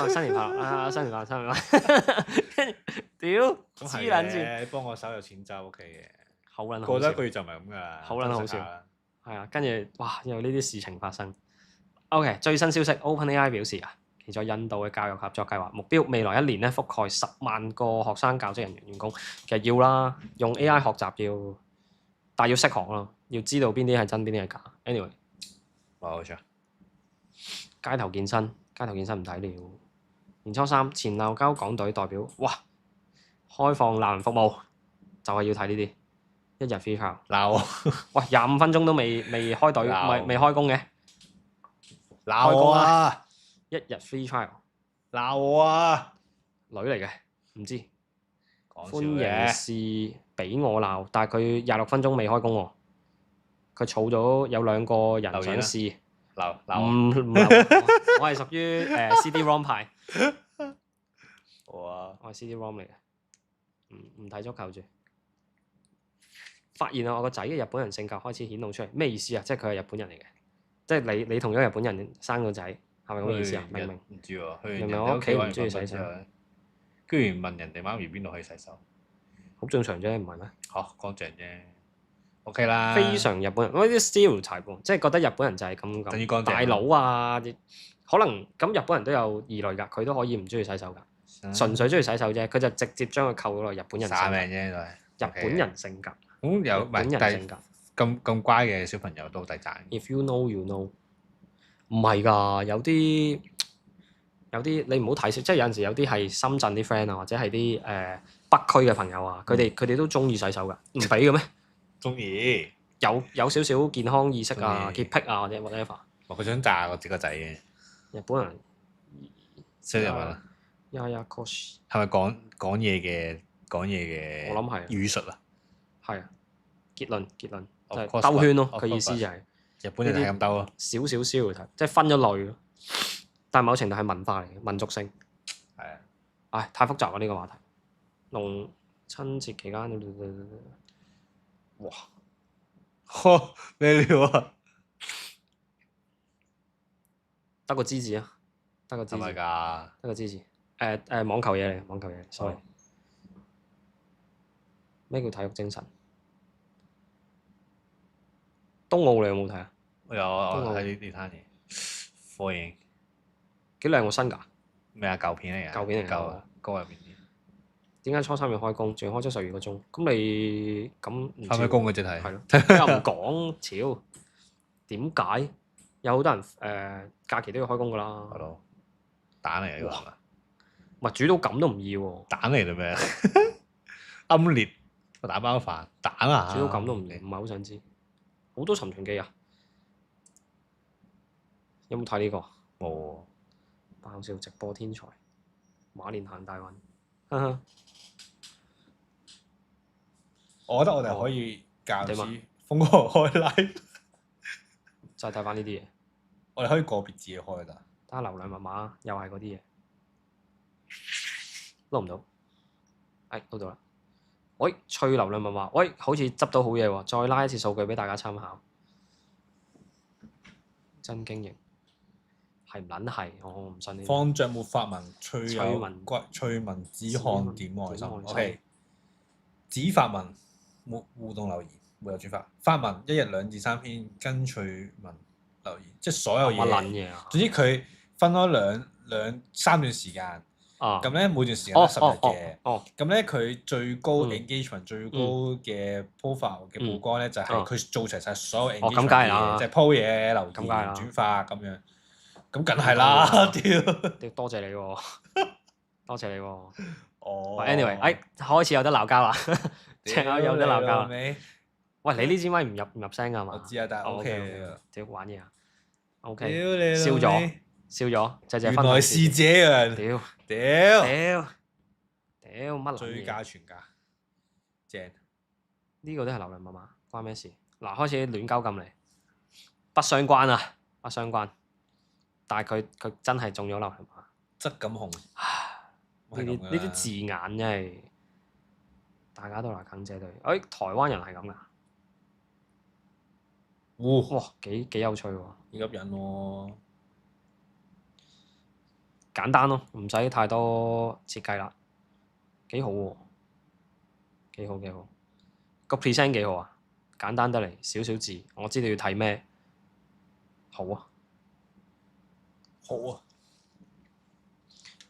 新年快樂，新年快樂，跟住屌黐撚線，你幫我手有錢收 OK 嘅，好撚好笑，過咗一個月就唔係咁噶啦，好撚好笑，係啊，跟住哇有呢啲事情發生。OK， 最新消息 ，OpenAI 表示啊，其在印度嘅教育合作計劃目標，未來一年咧覆蓋10萬個學生、教職人員、員工。其實要啦，用 AI 學習要，但係要識學咯，要知道邊啲係真，邊啲係假。Anyway，冇錯。街頭健身唔睇了。年初三前鬧交港隊代表，哇，開放鬧人服務，就係要睇呢啲。一日 free trial 鬧我，喂，25分鐘都未開隊，未開工嘅。鬧我啊！一日 free trial 鬧我啊！女嚟嘅，唔知。歡迎嘅。試俾我鬧，但係佢26分鐘未開工喎。佢儲咗有2個人想試。鬧唔鬧我係屬於CD-ROM 派。我係 CD-ROM 嚟嘅，唔睇足球住。發現我個仔嘅日本人性格開始顯露出嚟，咩意思啊？即係佢係日本人嚟嘅，即係你同咗日本人生個仔，係咪咁嘅意思啊？明唔明？唔知喎，明明我屋企唔中意洗手，居然問人哋媽咪邊度可以洗手，好正常啫，唔係咩？乾淨啫。OK 啦。非常日本人，我啲 stereotype 即係覺得日本人就係咁大佬啊，可能咁日本人都有異類㗎，佢都可以唔中意洗手㗎，純粹中意洗手啫，佢就直接將佢扣咗落日本人。耍命啫，都係。日本人性格。咁有唔係，但係咁乖嘅小朋友都好抵讚。If you know, you know。唔係㗎，有啲你唔好睇少，即係有陣時有啲係深圳啲 friend 啊，或者係啲北區嘅朋友啊，佢哋都中意洗手㗎，唔俾嘅咩？中意。有少少健康意識啊、潔癖啊或者 whatever。佢想炸我自己個仔嘅。日本人。識日文啊？係咪講嘢嘅？我諗係。語術啊。係啊。結論就係兜圈咯。佢意思就係。日本人係咁兜咯。少少 stereotype，即係分咗類咯。但係某程度係文化嚟嘅，民族性。係啊。唉，太複雜啦呢個話題。農親節期間，哇！呵，咩料啊？得個知字啊，得個知係咪字，㗎？得個知字。網球嘢嚟，網球嘢嚟，sorry。咩叫體育精神？冬奧你有冇睇啊？我有我睇呢攤嘢，火影幾靚喎，新㗎。咩啊？舊片嚟㗎，舊片嚟㗎舊歌入邊啲。點解初三要開工，仲要開咗12個鐘？咁你咁唔翻咩工嘅啫睇？係咯，佢又唔講，屌點解？有好多人假期都要開工㗎啦。係咯，蛋嚟嘅呢個係嘛？唔係煮到咁都唔易喎，蛋嚟做咩？奄列個打包飯蛋啊！煮到咁都唔易，唔係好想知。好多尋秦記啊！有冇睇呢個？冇喎。爆笑直播天才馬連行大運，呵呵。我覺得我哋可以教點啊師瘋狂開 live，就係睇翻呢啲嘢，我哋可以個別自己開㗎。睇下流量密碼，又係嗰啲嘢，撈唔到，撈到啦。喂，脆流量密碼，喂，好似執到好嘢喎，再拉一次數據俾大家參考。真經營係唔撚係？我唔信呢啲。方丈沒發文，趣趣有聞骨，趣聞只看點愛心。點愛心 OK，只發文沒互動留言，沒有轉發。發文一日2至3篇，跟趣聞留言，即係所有乜撚嘢。嘢啊？總之佢分開3段時間。啊！咁咧每段時間都10日嘅。哦。咁咧佢最高 engagement、最高嘅 profile 嘅曝光咧，就係佢做齊晒所有 engagement 嘅嘢，即係 po 嘢、留言、轉發咁樣。咁梗係啦，屌！多謝你喎，多謝你喎。哦。anyway，開始有得鬧交啦，隻眼有得鬧交啦。喂，你呢支咪唔入聲㗎嘛？我知啊，但係 OK 啊。屌玩嘢啊！OK，燒咗，燒咗，謝謝原分享。來是這樣。屌乜撚嘢？最佳全家，正。呢個都係流量密碼，關咩事？嗱，開始亂交咁嚟，不相關啊，不相關。但係佢真係中咗流量密碼。質感紅。呢啲字眼真係大家都嚟啃這對。台灣人係咁㗎。哇，幾有趣喎！幾吸引喎。簡單咯，唔使太多設計啦，幾好喎，幾好。個 present 幾好啊，簡單得嚟，少少字，我知道要睇咩，好啊。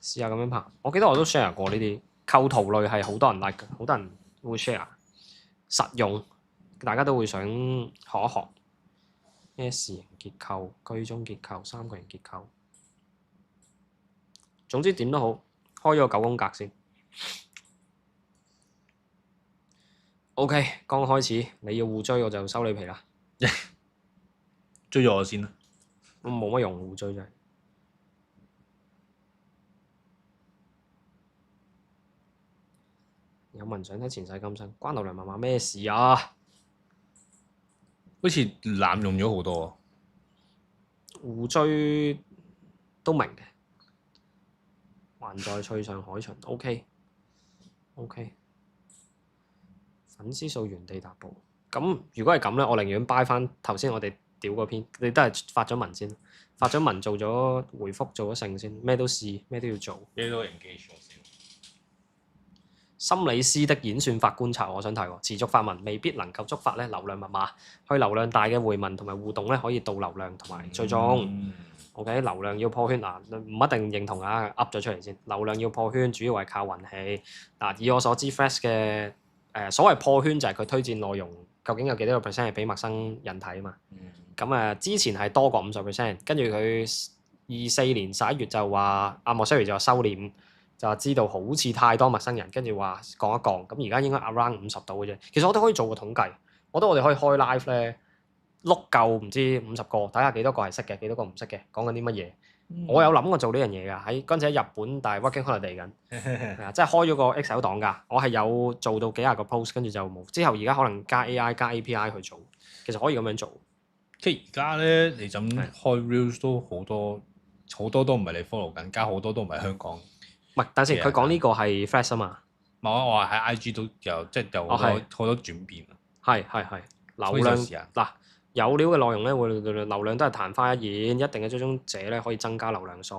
試下咁樣拍，我記得我都 share 過呢啲構圖類係好多人 like 嘅，好多人會 share，實用，大家都會想學一學。S 型結構、居中結構、3個人結構，總之點都好，開咗個9宮格先。OK，剛開始你要互追我就收你皮啦。追咗我先啦。我冇乜用互追真係。有文想睇前世今生，關流量密碼咩事啊？好似濫用咗好多。互追都明嘅，還在翠上海巡 OK。粉絲數原地踏步。咁如果係咁咧，我寧願 buy 翻頭先我哋屌嗰篇，你都係發咗文先，發咗文做咗回覆做咗成先，咩都試，咩都要做。咩都 engage 咗先。心理師的演算法觀察，我想睇喎。持續發文未必能夠觸發咧流量密碼，去流量大嘅回文同埋互動咧可以導流量同埋追蹤。OK， 流量要破圈嗱，唔一定認同啊，噏咗出嚟先。流量要破圈，主要係靠運氣。嗱，以我所知 ，Flash 嘅所謂破圈就係佢推薦內容究竟有幾多個 percent 係俾陌生人睇啊嘛。咁之前係多過50%，跟住佢24年11月就話阿莫 Siri 就話收斂。就話知道好似太多陌生人，跟住話降一降，咁而家應該 around 50度嘅啫。其實我都可以做個統計，我覺得我哋可以開 live 咧，碌夠唔知50個，睇下幾多個係識嘅，幾多個唔識嘅，講緊啲乜嘢。我有諗過做呢樣嘢㗎，喺嗰陣時喺日本，但係 working holiday 緊，係啊，即係開咗個 Excel 檔㗎。我係有做到幾廿個 post，跟住就冇。之後而家可能加 AI 加 API 去做，其實可以咁樣做。即係而家咧，你就咁開 reels 都好多都唔係你 follow 緊，加好多都唔係香港。唔係，但係佢講呢個係 Flash 啊嘛。唔係我話喺 IG 都有，即係有好多轉變啊。係流量嗱有料嘅內容咧會流量都係曇花一現，一定嘅追蹤者咧可以增加流量數。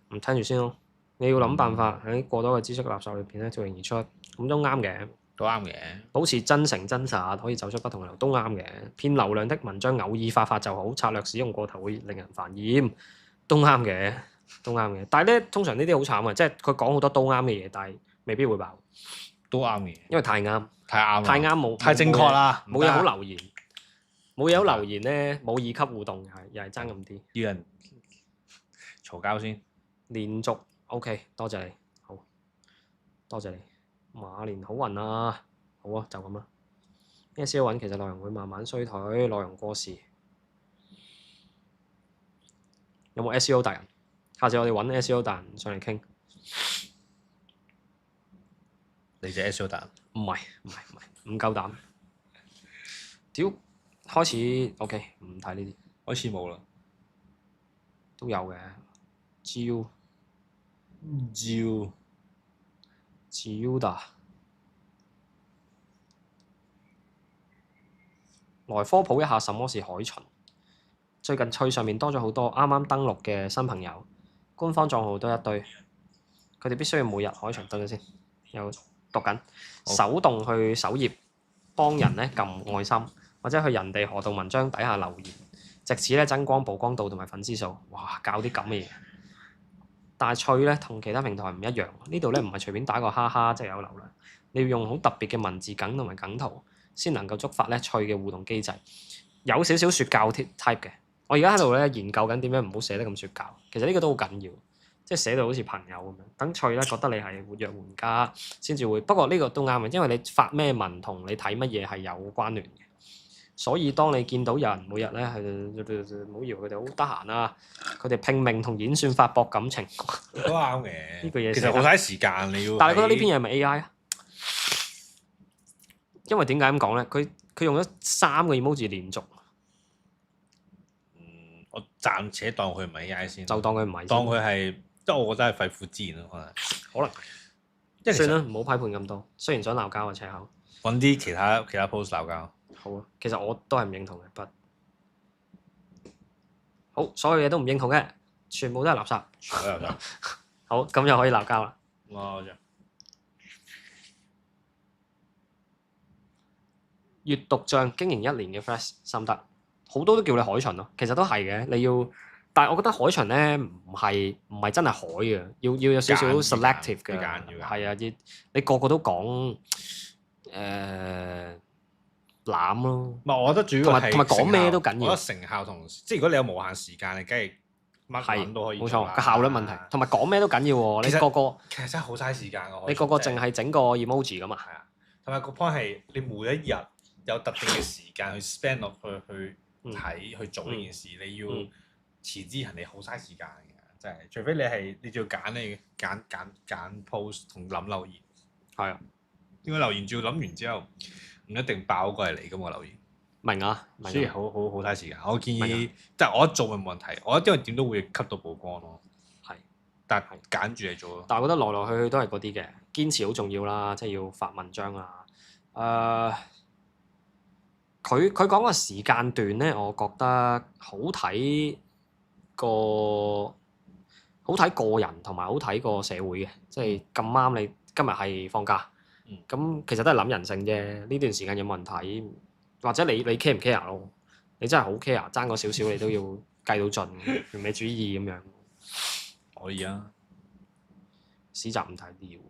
唔聽住先咯，你要諗辦法喺過多嘅知識垃圾裏邊咧脫穎而出，咁都啱嘅。都啱嘅。保持真誠真實，可以走出不同嘅流，都啱嘅。偏流量的文章偶爾發就好，策略使用過頭會令人煩厭，都啱嘅，都啱嘅。但係咧，通常呢啲好慘嘅，即係佢講好多都啱嘅嘢，但係未必會爆。都啱嘅，因為太啱，太啱，太啱冇，太正確啦，冇嘢好留言，冇嘢好留言咧，冇二級互動，又係爭咁啲。要人嘈交先。連續 OK， 多謝你，好，多謝你。馬年好運啊，好啊，就咁啦。SEO 穩其實內容會慢慢衰退，內容過時。有冇 SEO 達人？下次我哋揾 SEO 達人上嚟傾。你隻 SEO 達人？唔係，唔夠膽。屌，開始 OK，唔睇呢啲。開始冇啦。都有嘅。Gilda，來科普一下什麼是海巡。最近趣上面多咗好多啱啱登錄嘅新朋友，官方帳號都一堆，佢哋必須要每日海巡等陣先，有讀緊，手動去首頁幫人咧撳愛心，或者去人哋河道文章底下留言，藉此咧增光曝光度同埋粉絲數。哇，教啲咁嘅嘢。但係趣咧同其他平台唔一樣，呢度咧唔係隨便打個哈哈即係有流量，你要用好特別嘅文字梗同埋梗圖，先能夠觸發咧趣嘅互動機制。有少少説教 type 嘅，我而家喺度咧研究緊點樣唔好寫得咁説教。其實呢個都好緊要，即係寫到好似朋友咁樣，等趣咧覺得你係活躍玩家先至會。不過呢個都啱嘅，因為你發咩文同你睇乜嘢係有關聯嘅。所以當你見到有人每日咧係唔好以為佢哋好得閒啊，佢哋拼命同演算法搏感情，都啱嘅。呢個嘢其實好嘥時間你要。但係你覺得呢篇嘢係咪 AI 啊？因為點解咁講咧？佢用咗3個 emoji 連續。我暫且當佢唔係 AI 先。就當佢唔係。當佢係，即係我覺得係肺腑之言咯，可能。算啦，唔好批判咁多。雖然想鬧交啊，赤口。揾啲其他 post 鬧交。好啊，其實我都係唔認同嘅，不好，所有嘢都唔認同嘅，全部都係垃圾。好，咁又可以鬧交啦。閱讀帳經營1年嘅 Flash 心得，好多都叫你海巡咯。其實都係嘅，你要，但係我覺得海巡咧唔係真係海嘅，要有少少 selective 嘅，係啊，你個個都講攬咯，唔係我覺得主要係同埋講咩都緊要。我覺得成效同即係如果你有無限時間，你梗係乜都可以做啦。冇錯，個效率問題，同埋講咩都緊要喎。你個個其實真係好嘥時間㗎。你個個淨係整個 emoji 㗎嘛？係啊，同埋個 point 係你每一日有特定嘅時間去 spend 落去睇去做呢件事，你要持之恒，你好嘥時間嘅，真係。除非你仲要揀 post 同諗留言。係啊，點解留言仲要諗完之後？唔一定爆過嚟㗎嘛留言，明啊，所以好嘥時間。我建議，即係我一做咪冇問題。我因為點都會吸到曝光咯。係，但係揀住嚟做咯。但係我覺得來來去去都係嗰啲嘅，堅持好重要啦，即係要發文章啊。佢講個時間段咧，我覺得好睇個人同埋好睇個社會嘅，即係咁啱你今日係放假。咁其實都係諗人性啫，呢段時間有冇人睇，或者你 care 唔 care 咯？你真係好 care，爭個少少你都要計到盡，完美主義咁樣。可以啊。市集唔睇啲喎，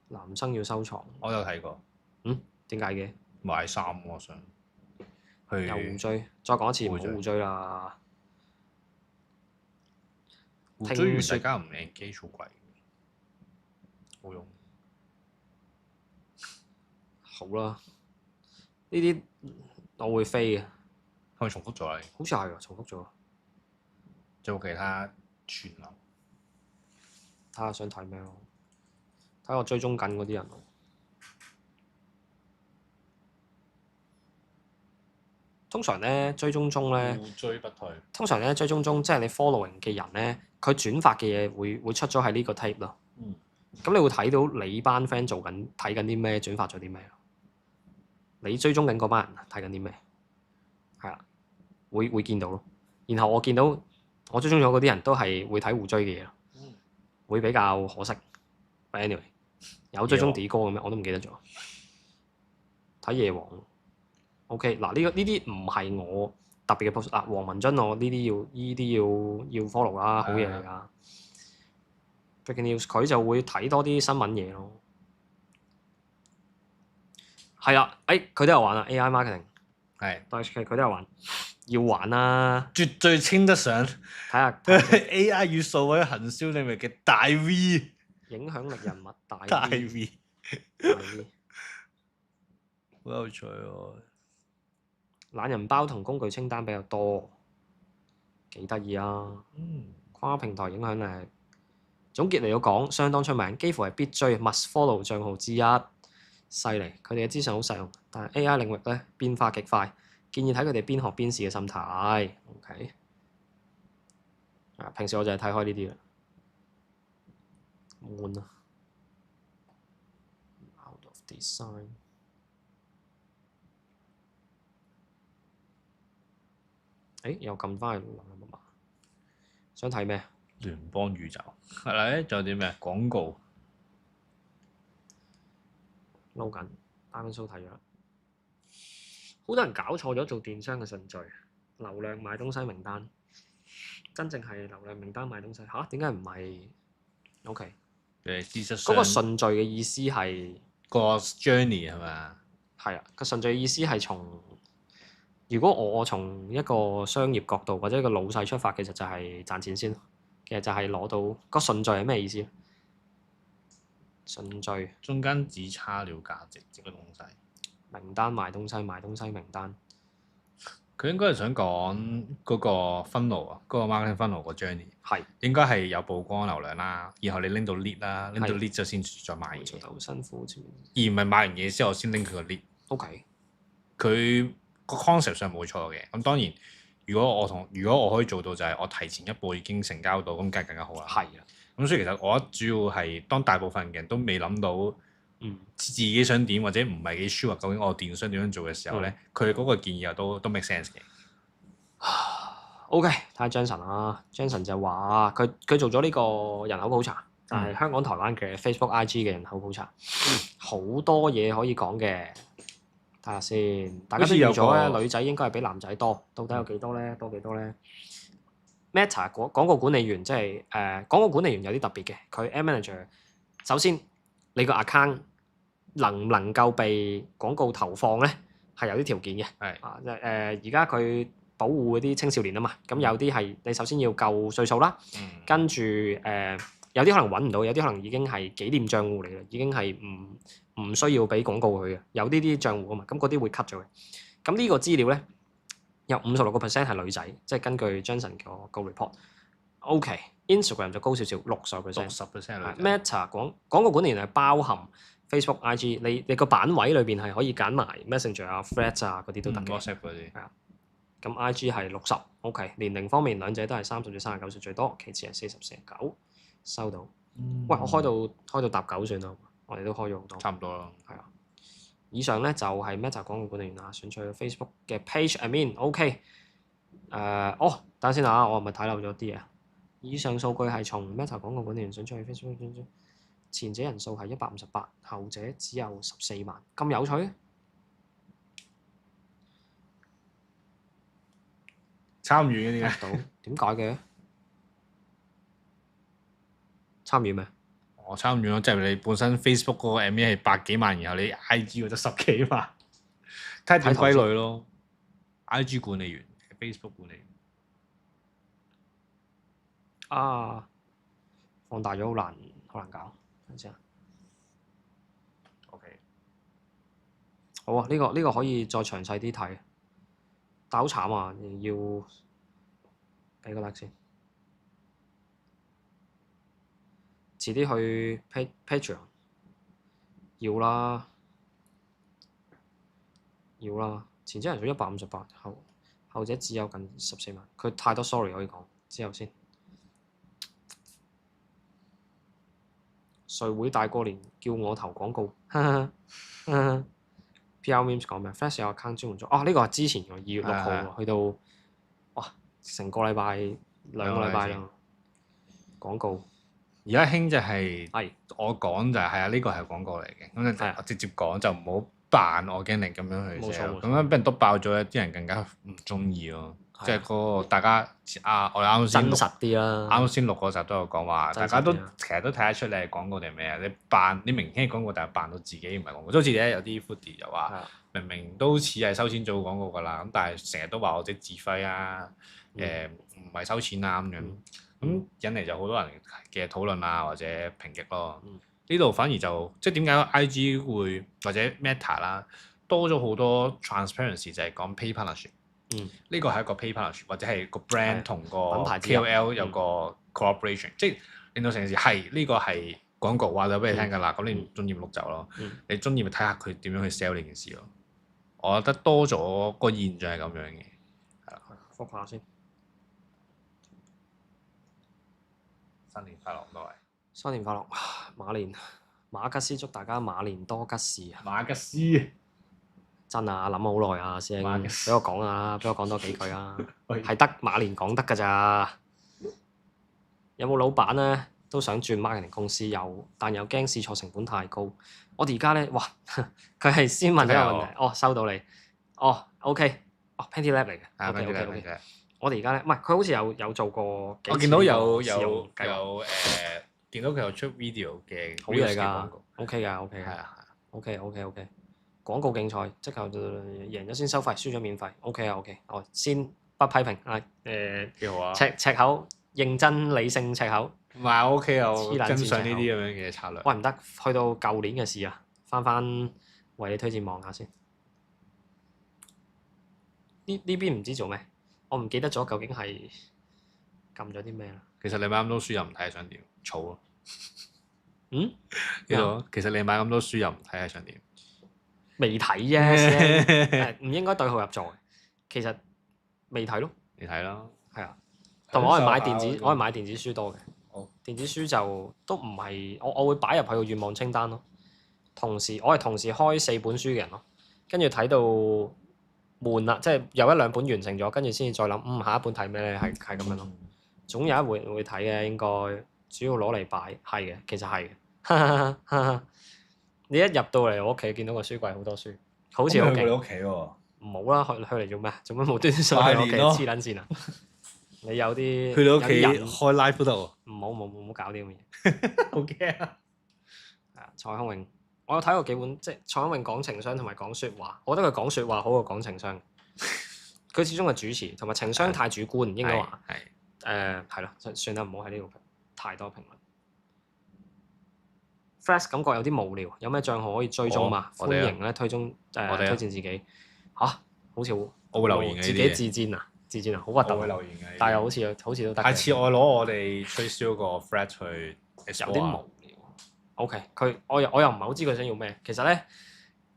男生要收藏。我有睇過。點解嘅？買衫我想。又互追，再講一次唔好互追啦。互追完大家唔 engage 好貴，冇用。好啦，呢啲我會飛嘅。係咪重複咗你？好似係啊，重複咗。仲有其他串流？睇下想睇咩咯？睇我追蹤緊嗰啲人咯。通常咧追蹤中咧，互追不退。通常咧追蹤中，即係你 following 嘅人咧，佢轉發嘅嘢會出咗喺呢個 tape 咯。咁你會睇到你班 friend 睇緊啲咩，轉發咗啲咩。你追蹤緊嗰班人睇緊啲咩？係啦，會見到咯。然後我見到我追蹤咗嗰啲人都係會睇互追嘅嘢咯，會比較可惜。But anyway， 有追蹤 D 哥嘅咩？我都唔記得咗。睇夜王 ，OK 嗱，呢啲唔係我特別嘅 post 啊。黃文津我呢啲要 follow 啦，好嘢嚟㗎。Breaking news 佢就會睇多啲新聞嘢咯。係啦，佢都有玩啊 AI marketing。係，佢都有玩，要玩啦。絕對稱得上睇下 AI 與數位行銷領域嘅大 V。影響力人物大 V。大 V。大 V。好有趣喎！懶人包同工具清單比較多，幾得意啊！跨平台影響力。總結嚟講，相當出名，幾乎係必追 must follow 帳號之一。犀利，佢哋嘅資訊好實用，但係 AI 領域咧變化極快，建議睇佢哋邊學邊試嘅心態。OK， 平時我就係睇開呢啲啦，悶啊 ！Out of design。又撳翻去諗，想睇咩？聯邦宇宙係啦，仲有啲咩廣告？撈緊，啱啱 show 睇咗。好多人搞錯咗做電商嘅順序，流量買東西名單，真正係流量名單買東西嚇？點解唔係 ？OK， 事實上嗰個順序嘅意思係個 journey 係咪？係啊，個順序嘅意思係從如果我從一個商業角度或者一個老細出發，其實就係賺錢先。其實就係攞到個順序係咩意思？順序中間只差了價值這個東西。名單賣東西，賣東西名單。佢應該係想講嗰個 funnel 啊，嗰個 marketing funnel 個 journey 係應該係有曝光流量啦，然後你拎到 lead 啦，拎到 lead 之後先再賣嘢。做得好辛苦，而唔係買完嘢之後先拎佢個 lead。OK，佢個 concept 上冇錯嘅。咁當然，如果我可以做到就係我提前一步已經成交到，咁梗係更加好啦。係啊。咁所以其實我覺得主要係當大部分嘅人都未諗到自己想點，或者唔係幾 sure 究竟我電商點樣做嘅時候咧，佢嗰個建議又都 make sense 嘅。OK，睇下 Jensen 啦。Jensen 就話佢做咗呢個人口普查，就係香港、台灣嘅 Facebook、IG 嘅人口普查，好多嘢可以講嘅。睇下先，大家都預咗咧，女仔應該係比男仔多，到底有幾多咧？多幾多咧？Meta 廣告管理員即係廣告管理員有啲特別嘅，佢 Ad Manager 首先你個 account 能唔能夠被廣告投放咧，係有啲條件嘅。係即係而家佢保護嗰啲青少年啊嘛，咁有啲係你首先要夠歲數啦，跟住有啲可能揾唔到，有啲可能已經係紀念帳戶嚟嘅，已經係唔需要俾廣告佢嘅，有呢啲帳戶啊嘛，咁嗰啲會 cut 咗嘅。咁呢個資料咧有56% 係女仔，即係根據 Johnson 個 report。OK，Instagram 就高少少，60%。60% Meta 廣告管理員係包含 Facebook、IG，你個版位裏邊係可以揀埋 Messenger 啊、Threads 啊嗰啲都得嘅。WhatsApp 嗰啲。係啊。咁 IG 係60，OK。年齡方面兩者都係30至39歲最多，其次係40、49。收到。喂，我開到搭9算啦，我哋都開咗好多。差唔多啦。係啊。以上咧就係 Meta 廣告管理員啦，選取 Facebook 嘅 page admin，OK。等陣先啊，我係咪睇漏咗啲嘢？以上數據係從 Meta 廣告管理員選取 Facebook 選取，前者人數係158，後者只有14萬，咁有趣？參與嘅點解？點解嘅？參與咩？我參與咯，即係你本身 Facebook 嗰個 admin 係100幾萬，然後你 IG 嗰得10幾萬，睇下點歸類咯。IG 管理員 ，Facebook 管理員。放大咗好難搞，等陣先。OK。好啊，呢個可以再詳細啲睇，但好慘啊，要俾個 like 先。遲啲去 Patreon 要啦，前者人數158，後者只有近14萬，佢太多 sorry 可以講，之後先。誰會大過年叫我投廣告？ PR Memes 講咩？Flash 有 account 專門做呢個係之前嘅2月6號喎，去到哇成個禮拜2個禮拜啦。廣告而家興就係係我講就係啊，呢個係廣告嚟嘅，咁就直接講就唔好扮organic咁樣去 sell，咁樣俾人篤爆咗，啲人更加唔中意咯。即係嗰個大家我哋啱先真實啲啦。啱先錄嗰集都有講話，大家都其實都睇得出你係廣告定咩啊？你明顯係廣告，但係扮到自己唔係廣告。即好似咧有啲 foodie 又話明明都似係收錢做廣告㗎啦，咁但係成日都話我哋自費啊，唔係收錢啊咁樣。咁引嚟就好多人嘅討論啊，或者抨擊咯。呢度反而就即係點解 IG 會或者 Meta 啦多咗好多 transparency 就係講 pay partnership。呢個係一個 pay partnership 或者係個 brand 同個 KOL 有個 cooperation，即係令到成件事係呢個係廣告話咗俾你聽㗎啦。咁你唔中意咪碌走咯，你中意咪睇下佢點樣去 sell 呢件事咯。我覺得多咗個現象係咁樣嘅。係啦，覆下先。新年快樂各位！新年快樂，馬吉斯祝大家馬年多吉事啊！馬吉斯真啊，諗好耐啊，師兄，俾我講啊，俾我講多幾句啊，係得馬年講得㗎咋？有冇老闆咧都想轉 marketing 公司但又驚試錯成本太高？我哋而家咧，哇！佢係先問咗個問題，收到你，OK，Panty Lab 嚟嘅，OK。我哋而家咧，唔係佢好似有做過幾次。我見到有見到佢有出 video 嘅好嘢㗎，OK 㗎，OK 㗎，OK。廣告競賽即係贏咗先收費，輸咗免費，OK 啊 OK。先不批評啊，幾好啊！赤口認真理性赤口。唔係 OK 啊，我跟上呢啲咁樣嘅策略。喂唔得，去到舊年嘅事啊，翻為你推薦望下先。呢邊唔知做咩，我唔記得咗究竟係撳咗啲咩啦。其實你買咁多書又唔睇係想點？儲咯。呢度其實你買咁多書又唔睇係想點？未睇啫，唔應該對號入座。其實未睇咯。你睇啦。係啊。同埋我係買電子書多嘅。電子書就都唔係我會擺入去個願望清單咯。我係同時開4本書嘅人咯，跟住睇到悶啦，即係有1-2本完成咗，跟住先至再諗，下一本睇咩咧？係咁樣咯。總有一會睇嘅，應該主要攞嚟擺係嘅，其實係嘅。你一入到嚟我屋企，見到個書櫃好多書，好似去你屋企喎。唔好啦，去嚟做咩？做乜無端端上去我屋企黐撚線啊？你有啲去你屋企開 live 嗰度？唔好搞啲咁嘅嘢。好驚啊！蔡康永，我有睇過幾本，即係蔡康永講情商同埋講説話，我覺得佢講説話好過講情商。佢始終係主持，同埋情商太主觀，應該話係咯，算啦，唔好喺呢度太多評論。Flash 感覺有啲無聊，有咩帳號可以追蹤嘛？歡迎咧推薦自己好似我會留言嘅，自己自薦啊，好核突。我會留言嘅，但係好似都得。下次我攞我哋吹簫個 Flash 去，有啲無聊。OK，我又唔係好知佢想要咩。其實咧，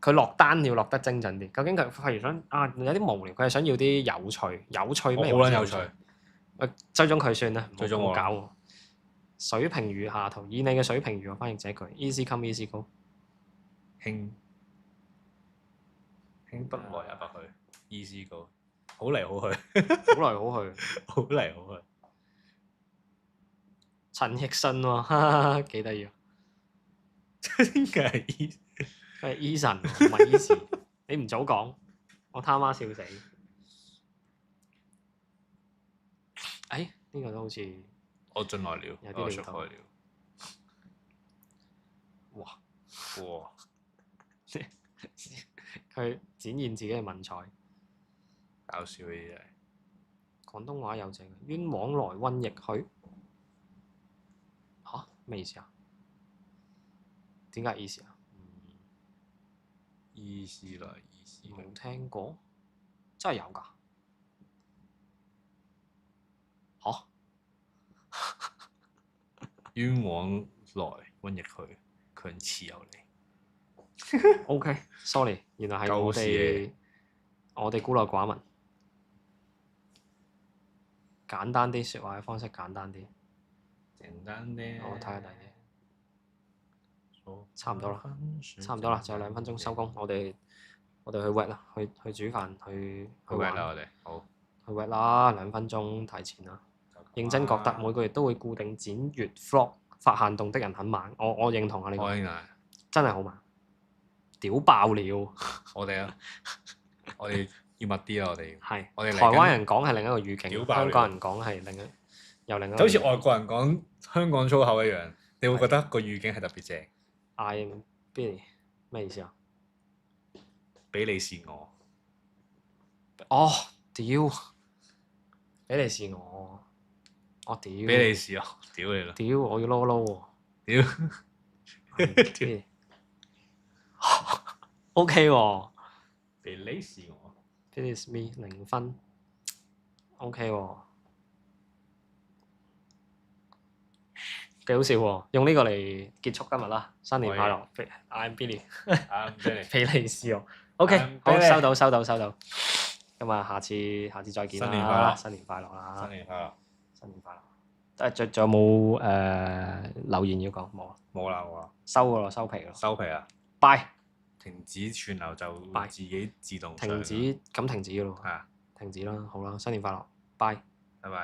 佢落單要落得精準啲。究竟佢譬如想有啲無聊，佢係想要啲有趣咩？好撚有趣。追蹤佢算啦，追蹤我搞我。水平如下圖，以你嘅水平如我翻譯這句 easy come easy go。輕不來也不去 easy go， 好嚟好去，好嚟好去，好嚟好去。陳奕迅喎，幾得意啊！點解係 E？佢係 Eason 唔係 Easy。你唔早講，我他媽笑死。呢個都好似我進來了，我出開了。哇！佢展現自己嘅文采，搞笑嘅嘢。廣東話有正，冤枉來瘟疫去。咩意思啊？點解意思啊？意思來意思。冇聽過，真係有㗎。冤枉來瘟疫去，強詞有理。OK，sorry，原來係我哋孤陋寡聞。簡單啲説話嘅方式，簡單啲。簡單啲。我睇下第啲。差唔多啦，就2分鐘收工。我哋我哋去 wet 啦，去煮飯，去玩。啦，我哋好。去 wet 啦，2分鐘提前啦。認真覺得每個月都會固定剪月 vlog，發現動的人很猛。我認同啊呢個。真係好猛，屌爆了！我哋啊，我哋要密啲啊！我哋係，我哋台灣人講係另一個語境，屌爆了香港人講係另一個。就好似外國人講香港粗口一樣，你會覺得個語境係特別正。I'm Billy 咩意思啊？比你是我。哦，屌！比你是我，我屌！比你是我，屌你啦！屌！我要撈撈屌！屌！OK 喎。比你是我。This is me 0分。OK 喎。幾好笑喎！用呢個嚟結束今日啦，新年快樂！I'm Billy。I'm Billy。比你是我。OK，好，收到。咁啊，下次再見啦！新年快樂啦！新年快樂！新年快樂！仲有冇留言要講？冇啊！冇啦。收㗎咯，收皮咯。收皮啊！拜。停止串流就自己自動停止㗎咯。係啊。停止啦，好啦，新年快樂！拜。拜拜。